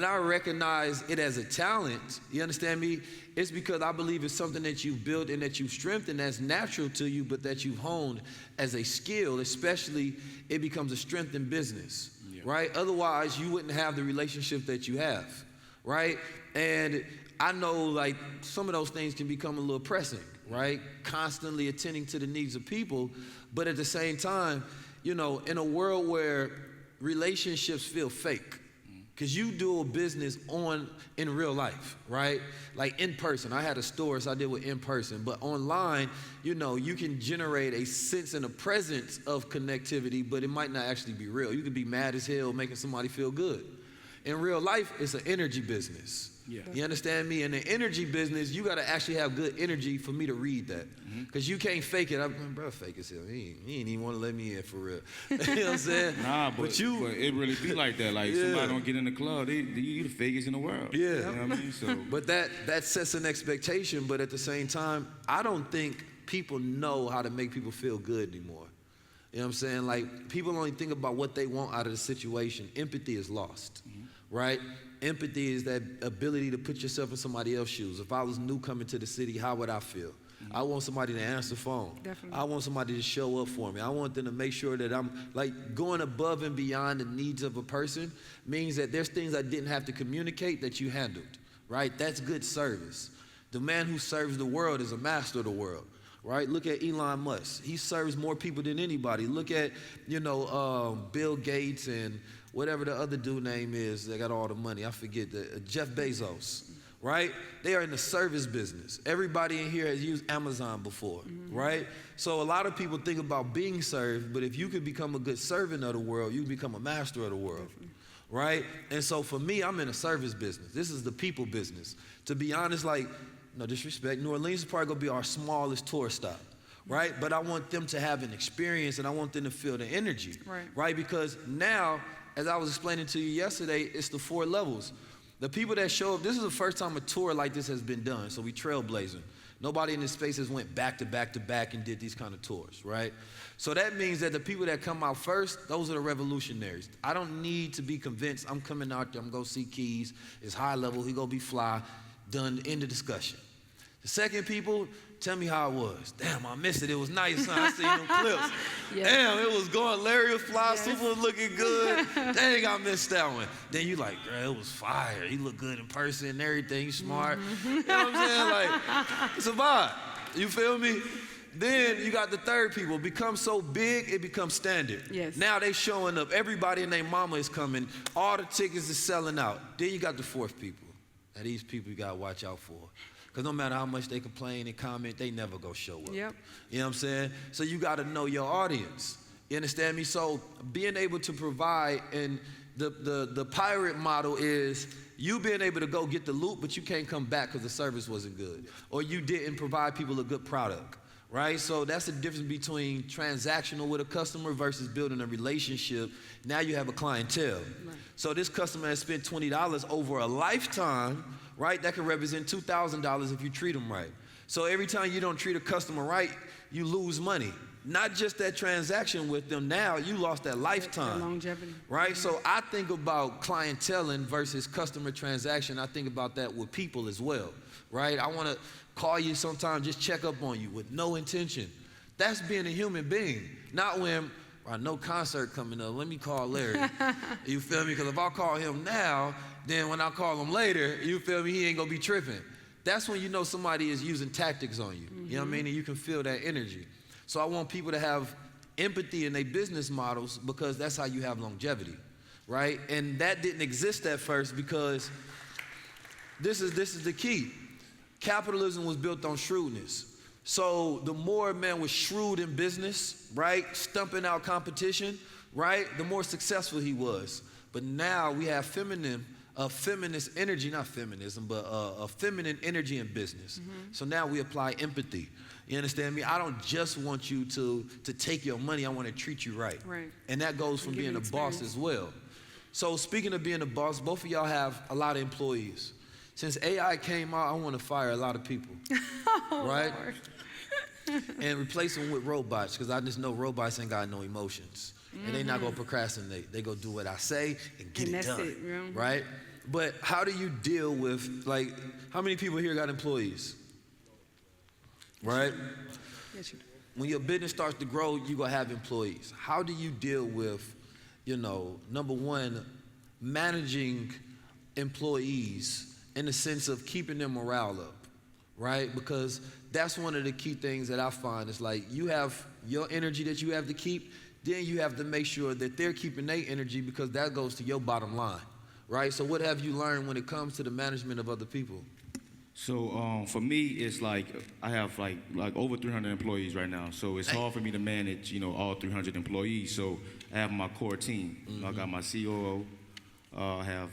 I recognize it as a talent, you understand me? It's because I believe it's something that you've built and that you've strengthened that's natural to you, but that you've honed as a skill, especially it becomes a strength in business, right? Otherwise, you wouldn't have the relationship that you have, right? And I know, like, some of those things can become a little pressing, right? Constantly attending to the needs of people, but at the same time, in a world where relationships feel fake, because you do a business in real life, right? Like in person. I had a store, so I did with in person. But online, you can generate a sense and a presence of connectivity, but it might not actually be real. You could be mad as hell making somebody feel good. In real life, it's an energy business. Yeah. You understand me? In the energy business, you got to actually have good energy for me to read that. Because you can't fake it. Bro, fake as hell. He ain't even want to let me in for real. You know what I'm saying? Nah, but it really be like that. Like, somebody don't get in the club, you the fakest in the world. Yeah. You know what I mean? So. But that sets an expectation, but at the same time, I don't think people know how to make people feel good anymore. You know what I'm saying? Like, people only think about what they want out of the situation. Empathy is lost, right? Empathy is that ability to put yourself in somebody else's shoes. If I was new coming to the city, how would I feel? I want somebody to answer the phone. Definitely. I want somebody to show up for me. I want them to make sure that I'm like going above and beyond the needs of a person means that there's things I didn't have to communicate that you handled, right? That's good service. The man who serves the world is a master of the world, right? Look at Elon Musk. He serves more people than anybody. Look at, Bill Gates and whatever the other dude name is that got all the money. I forget, Jeff Bezos, right? They are in the service business. Everybody in here has used Amazon before, right? So a lot of people think about being served, but if you could become a good servant of the world, you become a master of the world, right? And so for me, I'm in a service business. This is the people business. To be honest, like, no disrespect, New Orleans is probably gonna be our smallest tourist stop, right? But I want them to have an experience and I want them to feel the energy, right? Because now, as I was explaining to you yesterday, it's the 4 levels. The people that show up, this is the first time a tour like this has been done, so we trailblazing. Nobody in this space has went back to back to back and did these kind of tours, right? So that means that the people that come out first, those are the revolutionaries. I don't need to be convinced. I'm coming out there, I'm gonna see Keys, it's high level, he gonna be fly, done, end of discussion. The second people, tell me how it was. Damn, I missed it. It was nice, huh? I seen them clips. Yes. Damn, it was going. Larry was fly, Yes. Supa was looking good. Dang, I missed that one. Then you like, girl, it was fire. He looked good in person and everything. He's smart. You know what I'm saying? Like, it's a vibe. You feel me? Then you got the third people. Become so big, it becomes standard. Yes. Now they showing up. Everybody and their mama is coming. All the tickets is selling out. Then you got the fourth people. Now these people you got to watch out for. Because no matter how much they complain and comment, they never go show up. Yep. You know what I'm saying? So you got to know your audience. You understand me? So being able to provide, and the pirate model is you being able to go get the loot, but you can't come back because the service wasn't good. Or you didn't provide people a good product, right? So that's the difference between transactional with a customer versus building a relationship. Now you have a clientele. Right. So this customer has spent $20 over a lifetime, right? That can represent $2,000 if you treat them right. So every time you don't treat a customer right, you lose money. Not just that transaction with them, now you lost that lifetime. The longevity. Right? So I think about clienteling versus customer transaction. I think about that with people as well, right? I want to call you sometime, just check up on you with no intention. That's being a human being. Not when, no concert coming up, let me call Larry. You feel me? Because if I call him now, then when I call him later, you feel me, he ain't gonna be tripping. That's when you know somebody is using tactics on you. You know what I mean? And you can feel that energy. So I want people to have empathy in their business models because that's how you have longevity, right? And that didn't exist at first because this is the key. Capitalism was built on shrewdness. So the more a man was shrewd in business, right, stumping out competition, right, the more successful he was. But now we have feminist energy, not feminism, but a feminine energy in business. So now we apply empathy. You understand me? I don't just want you to take your money. I want to treat you right. Right. And that goes from being a boss as well. So speaking of being a boss, both of y'all have a lot of employees. Since AI came out, I want to fire a lot of people, right? Lord. And replace them with robots, because I just know robots ain't got no emotions. And they not going to procrastinate. They go do what I say and get it done, right? But how do you deal with, like, how many people here got employees? Right? Yes, you do. When your business starts to grow, you're going to have employees. How do you deal with, number one, managing employees in the sense of keeping their morale up, right? Because that's one of the key things that I find is like you have your energy that you have to keep, then you have to make sure that they're keeping their energy because that goes to your bottom line, right? So what have you learned when it comes to the management of other people? So for me, it's like I have like over 300 employees right now. So it's hard for me to manage, all 300 employees. So I have my core team. I got my COO. I have,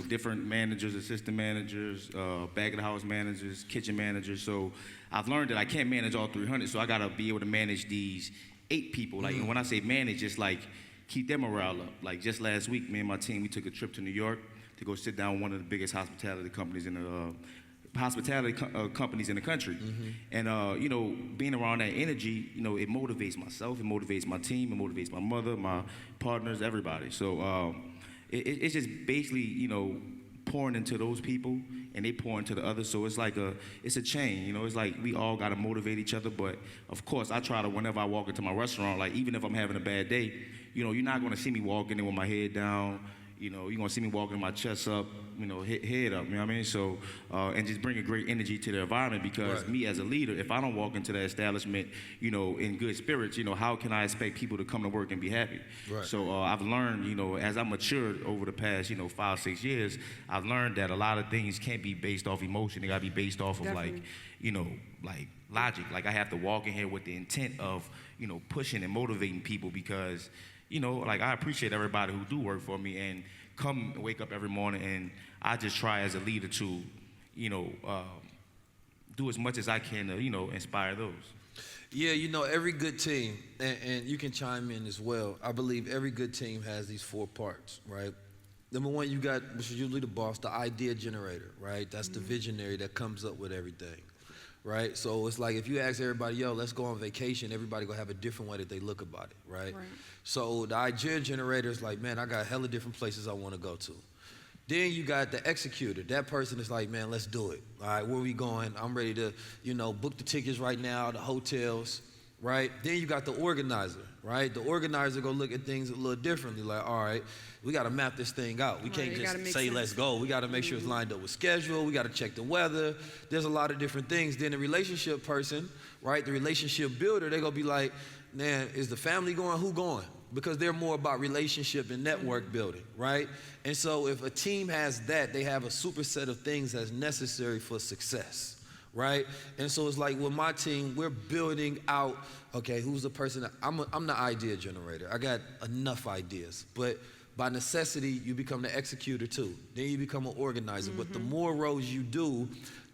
different managers, assistant managers, back of the house managers, kitchen managers. So I've learned that I can't manage all 300. So I got to be able to manage these 8 people. Like, and when I say manage, it's like keep their morale up. Like just last week, me and my team, we took a trip to New York to go sit down with one of the biggest hospitality companies in the companies in the country. And being around that energy, it motivates myself, it motivates my team, it motivates my mother, my partners, everybody. So it's just basically, pouring into those people and they pour into the others. So it's like it's a chain, you know. It's like we all got to motivate each other. But of course, I try to, whenever I walk into my restaurant, like even if I'm having a bad day, you know, you're not going to see me walking in with my head down. You know, you're going to see me walking with my chest up, you know, head up, you know what I mean? So, and just bring a great energy to the environment, because me as a leader, if I don't walk into that establishment, you know, in good spirits, you know, how can I expect people to come to work and be happy? Right. So I've learned, you know, as I matured over the past, you know, 5-6 years, I've learned that a lot of things can't be based off emotion. They got to be based off of like, you know, like logic. Like I have to walk in here with the intent of, you know, pushing and motivating people, because you know, like I appreciate everybody who do work for me and come wake up every morning, and I just try as a leader to, you know, do as much as I can to, you know, inspire those. Yeah, you know, every good team, and you can chime in as well, I believe every good team has these 4 parts, right? Number 1, you got, which is usually the boss, the idea generator, right? That's the visionary that comes up with everything. Right? So it's like if you ask everybody, yo, let's go on vacation, everybody gonna have a different way that they look about it, right? So the idea generator is like, man, I got hella different places I wanna go to. Then you got the executor. That person is like, man, let's do it. All right, where we going? I'm ready to, you know, book the tickets right now, the hotels, right? Then you got the organizer, right? The organizer gonna look at things a little differently, like, all right, we gotta map this thing out. We can't just say, let's go. We gotta make sure it's lined up with schedule. We gotta check the weather. There's a lot of different things. Then the relationship person, right? The relationship builder, they gonna be like, man, is the family going? Who going? Because they're more about relationship and network building, right? And so if a team has that, they have a superset of things that's necessary for success. Right? And so it's like with my team, we're building out, okay, who's the person that, I'm the idea generator. I got enough ideas, but by necessity, you become the executor too. Then you become an organizer. But the more roles you do,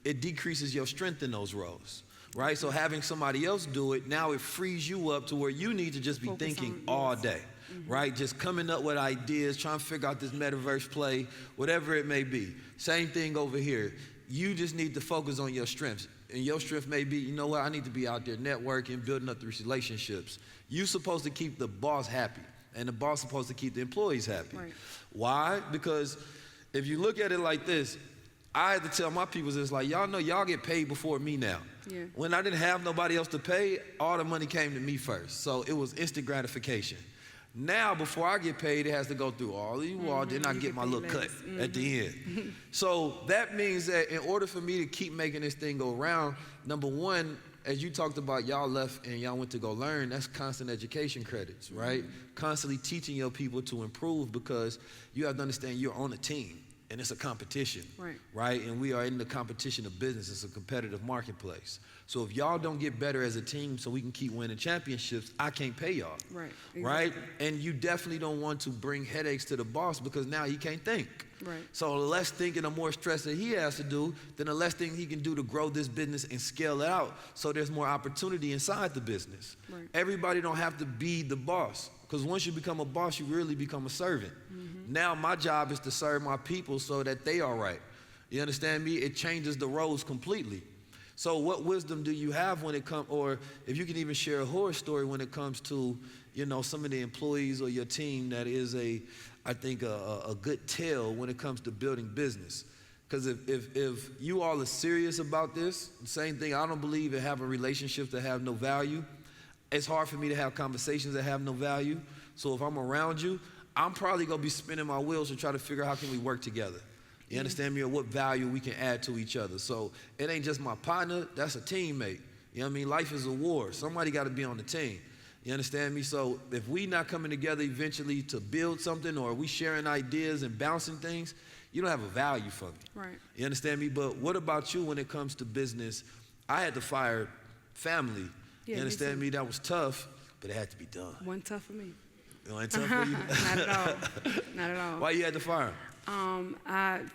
it decreases your strength in those roles. Right? So having somebody else do it, now it frees you up to where you need to just be thinking all day. Right? Just coming up with ideas, trying to figure out this metaverse play, whatever it may be. Same thing over here. You just need to focus on your strengths. And your strength may be, you know what, I need to be out there networking, building up these relationships. You're supposed to keep the boss happy, and the boss is supposed to keep the employees happy. Right. Why? Because if you look at it like this, I had to tell my people, it's like, y'all know y'all get paid before me now. Yeah. When I didn't have nobody else to pay, all the money came to me first. So it was instant gratification. Now, before I get paid, it has to go through all of you all, then I get my little cut at the end. So that means that in order for me to keep making this thing go around, number 1, as you talked about, y'all left and y'all went to go learn, that's constant education credits, right? Constantly teaching your people to improve, because you have to understand you're on a team and it's a competition, right? And we are in the competition of business. It's a competitive marketplace. So if y'all don't get better as a team so we can keep winning championships, I can't pay y'all, right? And you definitely don't want to bring headaches to the boss, because now he can't think. Right. So the less thinking, the more stress that he has to do, then the less thing he can do to grow this business and scale it out, so there's more opportunity inside the business. Right. Everybody don't have to be the boss, because once you become a boss, you really become a servant. Now my job is to serve my people so that they are right. You understand me? It changes the roles completely. So what wisdom do you have when it comes, or if you can even share a horror story when it comes to, you know, some of the employees or your team that is I think a good tale when it comes to building business. Because if you all are serious about this, same thing, I don't believe in having relationships that have no value. It's hard for me to have conversations that have no value. So if I'm around you, I'm probably gonna be spinning my wheels to try to figure out how can we work together. You understand me? Or what value we can add to each other. So it ain't just my partner, that's a teammate. You know what I mean? Life is a war. Somebody gotta be on the team. You understand me? So if we not coming together eventually to build something, or we sharing ideas and bouncing things, you don't have a value for me. Right. You understand me? But what about you when it comes to business? I had to fire family. You understand me? That was tough, but it had to be done. Wasn't tough for me. It wasn't tough for you? Not at all. Not at all. Why you had to fire him?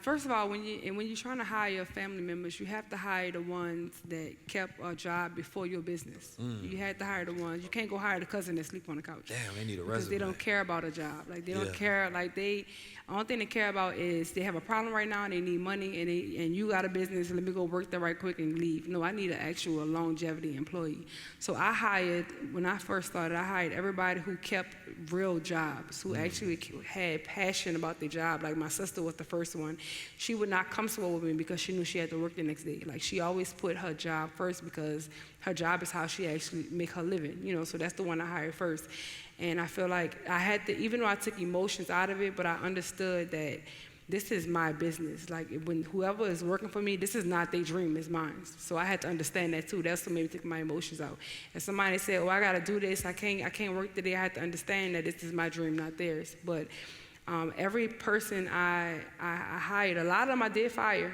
First of all, when you're trying to hire family members, you have to hire the ones that kept a job before your business. You had to hire the ones. You can't go hire the cousin that sleep on the couch. Damn, they need a resume. Because they don't care about a job. Like they don't care. Like only thing they care about is they have a problem right now and they need money, and you got a business. Let me go work there right quick and leave. No, I need an actual longevity employee. So when I first started, I hired everybody who kept real jobs, who actually had passion about their job, like myself. sister was the first one. She would not come somewhere with me because she knew she had to work the next day. Like, she always put her job first because her job is how she actually make her living, you know, so that's the one I hired first. And I feel like I had to, even though I took emotions out of it, but I understood that this is my business. Like, when whoever is working for me, this is not their dream, it's mine. So I had to understand that too. That's what made me take my emotions out. And somebody said, oh, I gotta do this, I can't work today, I had to understand that this is my dream, not theirs. But every person I hired, a lot of them I did fire.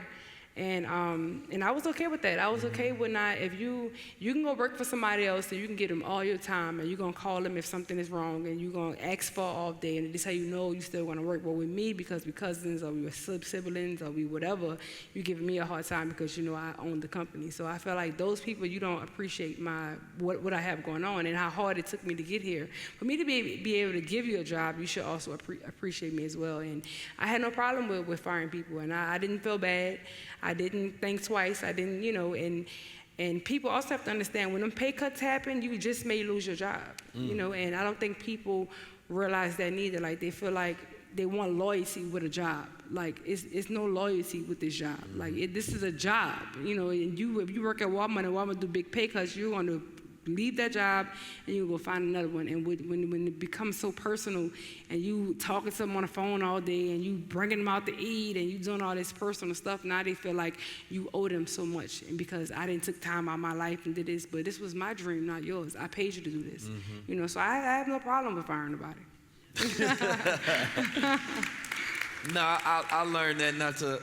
And I was okay with that. I was okay with not, if you can go work for somebody else and you can get them all your time and you're going to call them if something is wrong and you're going to ask for all day and this how you know you still want to work. But with me, because we're cousins or we're siblings or we whatever, you're giving me a hard time because you know I own the company. So I feel like those people, you don't appreciate what I have going on and how hard it took me to get here. For me to be able to give you a job, you should also appreciate me as well. And I had no problem with firing people, and I didn't feel bad. I didn't think twice. I didn't, you know, and people also have to understand when them pay cuts happen, you just may lose your job, you know, and I don't think people realize that neither. Like, they feel like they want loyalty with a job. Like, it's no loyalty with this job. Like, this is a job, you know, and if you work at Walmart and Walmart do big pay cuts, you're going to leave that job and you go find another one. And when it becomes so personal and you talking to them on the phone all day and you bringing them out to eat and you doing all this personal stuff, now they feel like you owe them so much. And because I didn't take time out of my life and did this, but this was my dream, not yours. I paid you to do this. You know, so I have no problem with firing nobody. No, I learned that not to,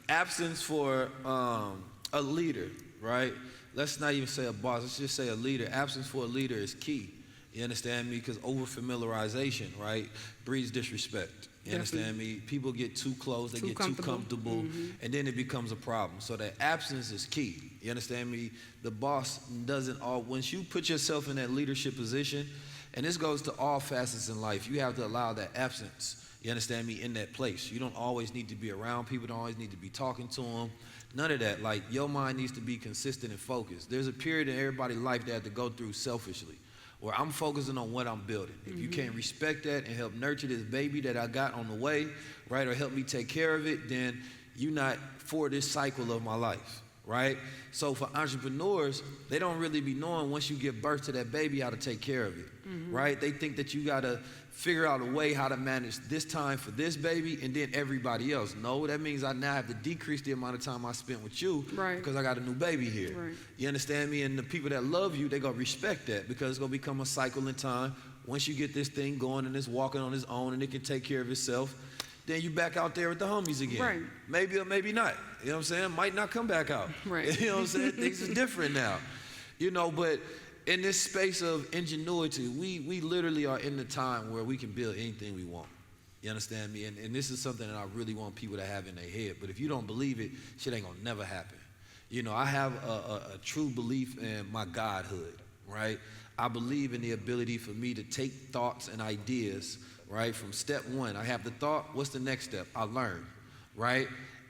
absence for a leader, right? Let's not even say a boss, let's just say a leader. Absence for a leader is key. You understand me? Because over-familiarization, right, breeds disrespect. You understand me? People get too close, they get too comfortable, and then it becomes a problem. So that absence is key. You understand me? The boss doesn't once you put yourself in that leadership position, and this goes to all facets in life, you have to allow that absence, you understand me, in that place. You don't always need to be around people, don't always need to be talking to them. None of that. Like, your mind needs to be consistent and focused. There's a period in everybody's life they have to go through selfishly, where I'm focusing on what I'm building. If you can't respect that and help nurture this baby that I got on the way, right, or help me take care of it, then you're not for this cycle of my life, right? So for entrepreneurs, they don't really be knowing once you give birth to that baby how to take care of it, right? They think that you got to figure out a way how to manage this time for this baby and then everybody else. No, that means I now have to decrease the amount of time I spent with you because I got a new baby here. You understand me? And the people that love you, they're going to respect that because it's going to become a cycle in time. Once you get this thing going and it's walking on its own and it can take care of itself, then you back out there with the homies again. Maybe or maybe not. You know what I'm saying? Might not come back out. You know what I'm saying? Things are different now. You know, but in this space of ingenuity, we literally are in the time where we can build anything we want. You understand me? And this is something that I really want people to have in their head. But if you don't believe it, shit ain't gonna never happen. You know, I have a true belief in my godhood, right? I believe in the ability for me to take thoughts and ideas, right, from step one. I have the thought, what's the next step? I learn, right?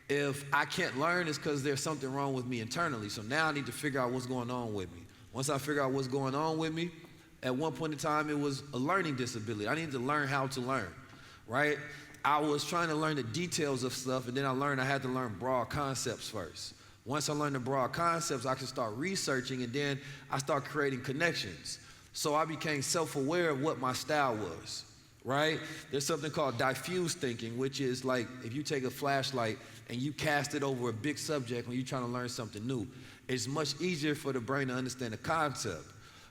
If I can't learn, it's because there's something wrong with me internally. So now I need to figure out what's going on with me. Once I figure out what's going on with me, at one point in time, it was a learning disability. I needed to learn how to learn, right? I was trying to learn the details of stuff, and then I learned I had to learn broad concepts first. Once I learned the broad concepts, I could start researching, and then I started creating connections. So I became self-aware of what my style was, right? There's something called diffuse thinking, which is like if you take a flashlight and you cast it over a big subject when you're trying to learn something new. It's much easier for the brain to understand the concept.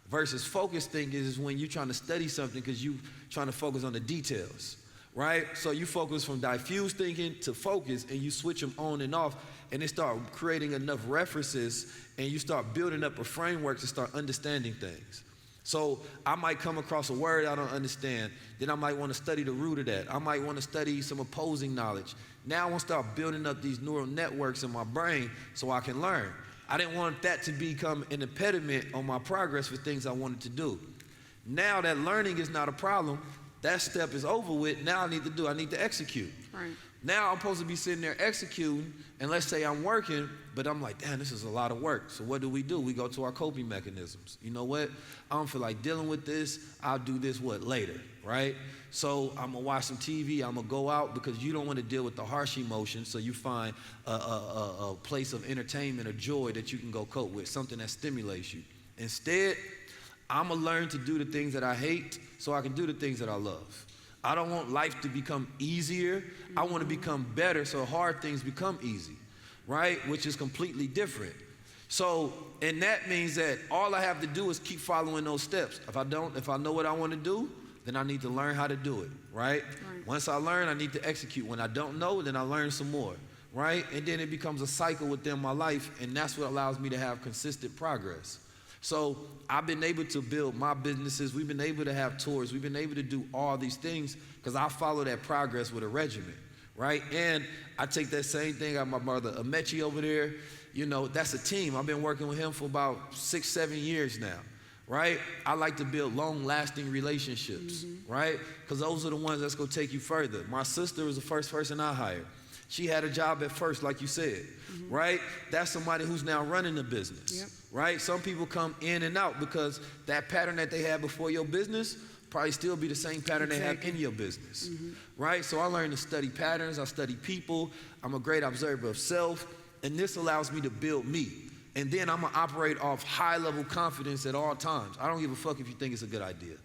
Versus focused thinking is when you're trying to study something because you're trying to focus on the details, right? So you focus from diffuse thinking to focus and you switch them on and off and they start creating enough references and you start building up a framework to start understanding things. So I might come across a word I don't understand, then I might want to study the root of that. I might want to study some opposing knowledge. Now I want to start building up these neural networks in my brain so I can learn. I didn't want that to become an impediment on my progress for things I wanted to do. Now that learning is not a problem, that step is over with. Now I need to execute. Now I'm supposed to be sitting there executing, and let's say I'm working, But I'm like, damn, this is a lot of work. So what do? We go to our coping mechanisms. You know what? I don't feel like dealing with this. I'll do this, later, right? So I'm going to watch some TV. I'm going to go out because you don't want to deal with the harsh emotions. So you find a place of entertainment or joy that you can go cope with, something that stimulates you. Instead, I'm going to learn to do the things that I hate so I can do the things that I love. I don't want life to become easier. I want to become better so hard things become easy, right? Which is completely different. So, and that means that all I have to do is keep following those steps. If I know what I want to do, then I need to learn how to do it, right? Once I learn, I need to execute. When I don't know, then I learn some more, right? And then it becomes a cycle within my life, and that's what allows me to have consistent progress. So I've been able to build my businesses. We've been able to have tours. We've been able to do all these things because I follow that progress with a regimen, right? And I take that same thing out my brother Amechi over there. You know, that's a team. I've been working with him for about 6-7 years now, right? I like to build long-lasting relationships, right? Because those are the ones that's going to take you further. My sister was the first person I hired. She had a job at first, like you said, right? That's somebody who's now running the business, right? Some people come in and out because that pattern that they had before your business probably still be the same pattern they have in your business, right? So I learned to study patterns. I study people. I'm a great observer of self, and this allows me to build me. And then I'm going to operate off high-level confidence at all times. I don't give a fuck if you think it's a good idea.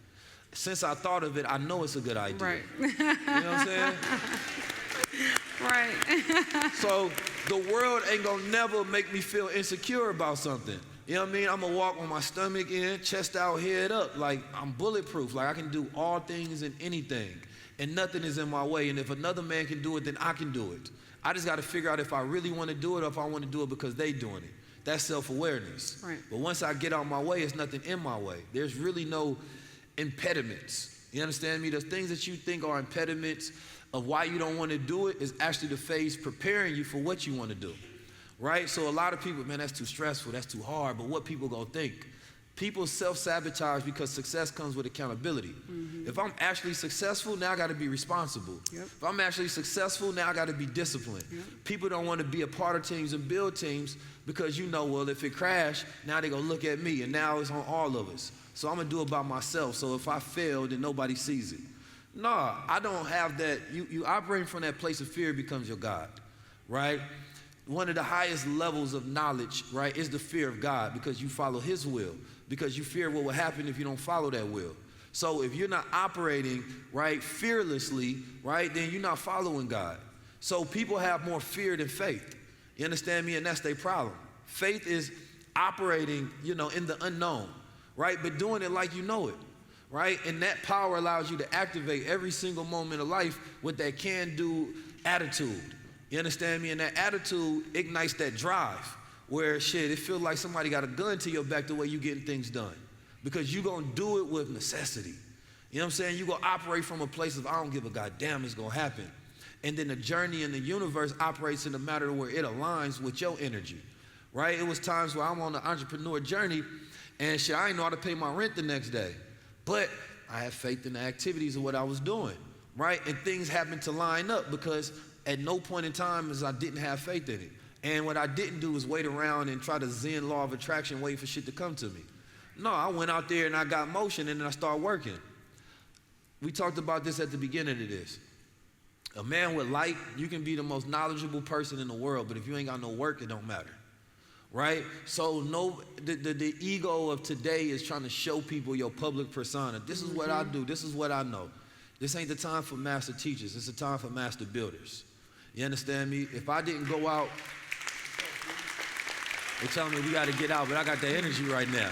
Since I thought of it, I know it's a good idea. Right. You know what I'm saying? Right. So the world ain't gonna never make me feel insecure about something. You know what I mean? I'm gonna walk with my stomach in, chest out, head up. Like I'm bulletproof. Like I can do all things and anything. And nothing is in my way. And if another man can do it, then I can do it. I just gotta figure out if I really wanna do it or if I wanna do it because they doing it. That's self-awareness. Right. But once I get out my way, it's nothing in my way. There's really no impediments. You understand me? The things that you think are impediments of why you don't want to do it is actually the phase preparing you for what you want to do, right? So a lot of people, man, that's too stressful, that's too hard, but what people gonna think? People self-sabotage because success comes with accountability. If I'm actually successful, now I gotta be responsible. If I'm actually successful, now I gotta be disciplined. People don't want to be a part of teams and build teams because well, if it crash, now they gonna look at me and now it's on all of us. So I'm gonna do it by myself. So if I fail, then nobody sees it. No, I don't have that. You operating from that place of fear becomes your God, right? One of the highest levels of knowledge, right, is the fear of God because you follow his will, because you fear what will happen if you don't follow that will. So if you're not operating, right, fearlessly, right, then you're not following God. So people have more fear than faith. You understand me? And that's their problem. Faith is operating, in the unknown, right, but doing it like you know it. Right? And that power allows you to activate every single moment of life with that can-do attitude. You understand me? And that attitude ignites that drive where, it feels like somebody got a gun to your back the way you getting things done. Because you're going to do it with necessity. You know what I'm saying? You're going to operate from a place of, I don't give a goddamn, it's going to happen. And then the journey in the universe operates in a matter where it aligns with your energy. Right? It was times where I'm on the entrepreneur journey and I didn't know how to pay my rent the next day. But I had faith in the activities of what I was doing, right? And things happened to line up because at no point in time as I didn't have faith in it. And what I didn't do was wait around and try to Zen law of attraction, wait for shit to come to me. No, I went out there and I got motion and then I started working. We talked about this at the beginning of this. A man with light, you can be the most knowledgeable person in the world, but if you ain't got no work, it don't matter. Right? So the ego of today is trying to show people your public persona. This is what I do. This is what I know. This ain't the time for master teachers. It's the time for master builders. You understand me? If I didn't go out, they telling me we got to get out, but I got the energy right now.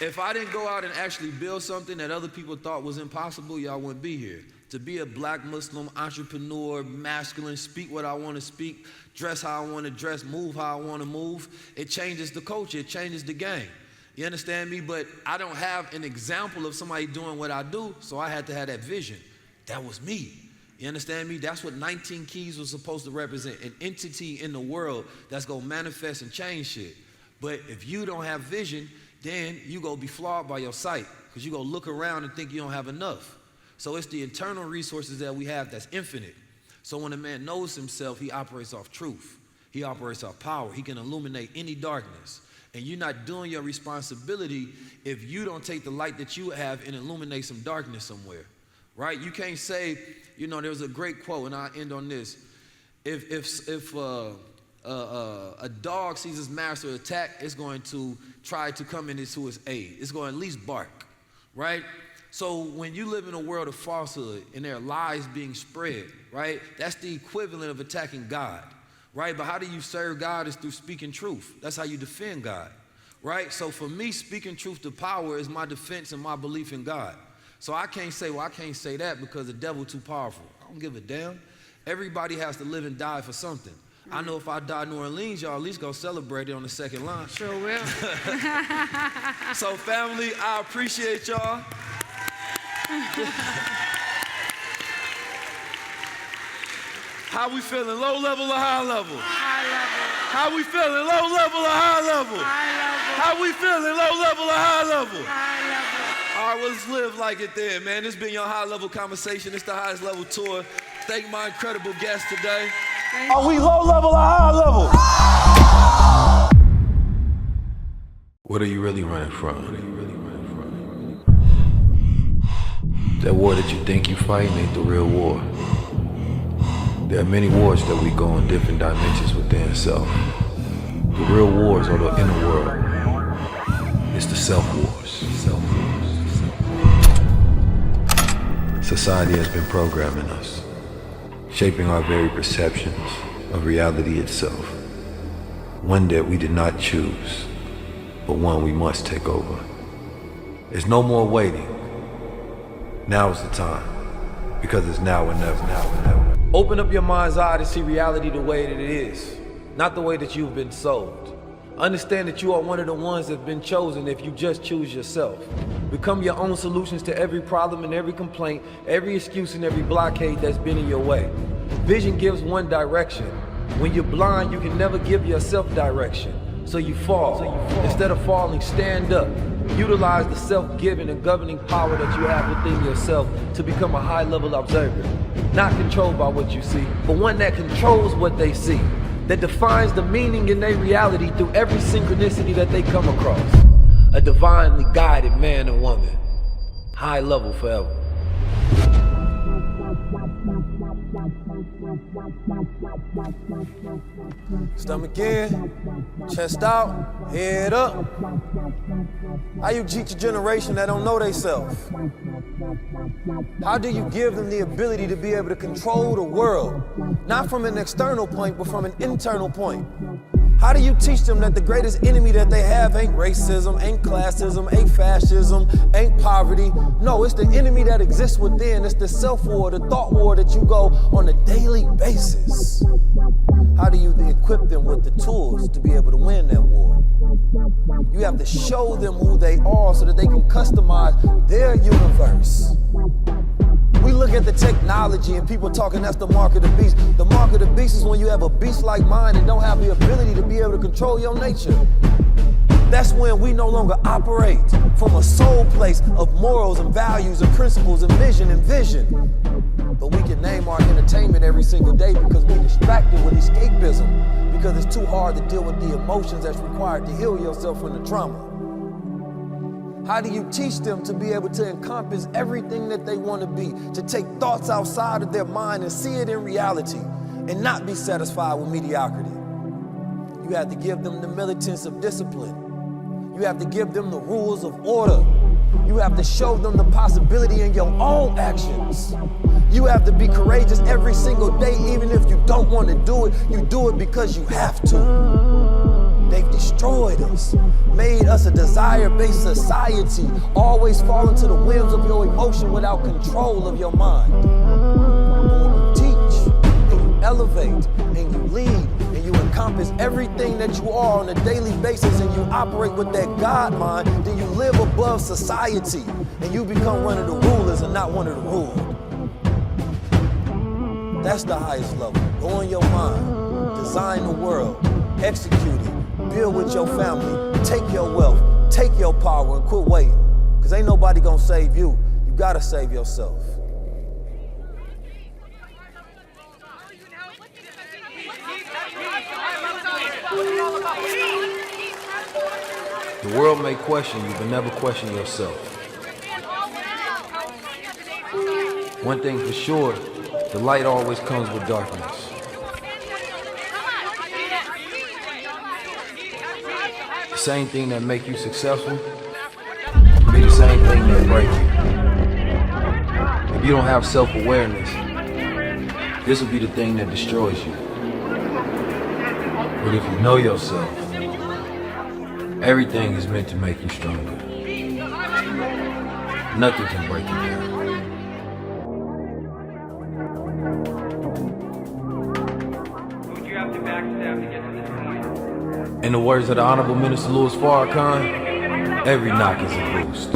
If I didn't go out and actually build something that other people thought was impossible, y'all wouldn't be here. To be a black Muslim entrepreneur, masculine, speak what I want to speak, dress how I want to dress, move how I want to move, it changes the culture, it changes the game. You understand me? But I don't have an example of somebody doing what I do, so I had to have that vision. That was me. You understand me? That's what 19 Keys was supposed to represent, an entity in the world that's going to manifest and change shit. But if you don't have vision, then you going to be flawed by your sight because you going to look around and think you don't have enough. So it's the internal resources that we have that's infinite. So when a man knows himself, he operates off truth. He operates off power. He can illuminate any darkness. And you're not doing your responsibility if you don't take the light that you have and illuminate some darkness somewhere, right? You can't say, you know, there's a great quote, and I'll end on this. If a dog sees his master attack, it's going to try to come into his aid. It's going to at least bark, right? So when you live in a world of falsehood and there are lies being spread, right, that's the equivalent of attacking God, right? But how do you serve God is through speaking truth. That's how you defend God, right? So for me, speaking truth to power is my defense and my belief in God. So I can't say, well, I can't say that because the devil's too powerful. I don't give a damn. Everybody has to live and die for something. I know if I die in New Orleans, y'all at least go celebrate it on the second line. Sure will. So family, I appreciate y'all. How we feeling, low level or high level? High level. How we feeling, low level or high level? High level. How we feeling, low level or high level? High level. All right, well, let's live like it then, man. This has been your high level conversation. It's the highest level tour. Thank my incredible guest today. Are we low level or high level? What are you really running from? That war that you think you fighting ain't the real war. There are many wars that we go in different dimensions within self. The real wars are the inner world. It's the self-wars. Society has been programming us, shaping our very perceptions of reality itself. One that we did not choose, but one we must take over. There's no more waiting. Now is the time, because it's now or never, now or never. Open up your mind's eye to see reality the way that it is, not the way that you've been sold. Understand that you are one of the ones that have been chosen if you just choose yourself. Become your own solutions to every problem and every complaint, every excuse and every blockade that's been in your way. Vision gives one direction. When you're blind, you can never give yourself direction. So you fall. Instead of falling, stand up. Utilize the self-giving and governing power that you have within yourself to become a high-level observer. Not controlled by what you see, but one that controls what they see. That defines the meaning in their reality through every synchronicity that they come across. A divinely guided man and woman. High level forever. Stomach in, chest out, head up. How you teach a generation that don't know theyself? How do you give them the ability to be able to control the world? Not from an external point, but from an internal point. How do you teach them that the greatest enemy that they have ain't racism, ain't classism, ain't fascism, ain't poverty? No, it's the enemy that exists within. It's the self-war, the thought war that you go on a daily basis. How do you equip them with the tools to be able to win that war? You have to show them who they are so that they can customize their universe. We look at the technology and people talking that's the mark of the beast. The mark of the beast is when you have a beast-like mind and don't have the ability to be able to control your nature. That's when we no longer operate from a soul place of morals and values and principles and mission and vision. But we can name our entertainment every single day because we're distracted with escapism, because it's too hard to deal with the emotions that's required to heal yourself from the trauma. How do you teach them to be able to encompass everything that they want to be, to take thoughts outside of their mind and see it in reality and not be satisfied with mediocrity? You have to give them the militance of discipline. You have to give them the rules of order. You have to show them the possibility in your own actions. You have to be courageous every single day, even if you don't want to do it. You do it because you have to. They've destroyed us, made us a desire-based society, always falling to the whims of your emotion without control of your mind. But when you teach, and you elevate, and you lead, and you encompass everything that you are on a daily basis, and you operate with that God mind, then you live above society, and you become one of the rulers and not one of the ruled. That's the highest level. Go in your mind, design the world, execute it. Build with your family, take your wealth, take your power, and quit waiting. Because ain't nobody gonna save you. You gotta save yourself. The world may question you, but never question yourself. One thing for sure, the light always comes with darkness. The same thing that make you successful will be the same thing that break you. If you don't have self-awareness, this will be the thing that destroys you. But if you know yourself, everything is meant to make you stronger. Nothing can break you down. Would you have to backstab to get to this point? In the words of the Honorable Minister Louis Farrakhan, every knock is a boost.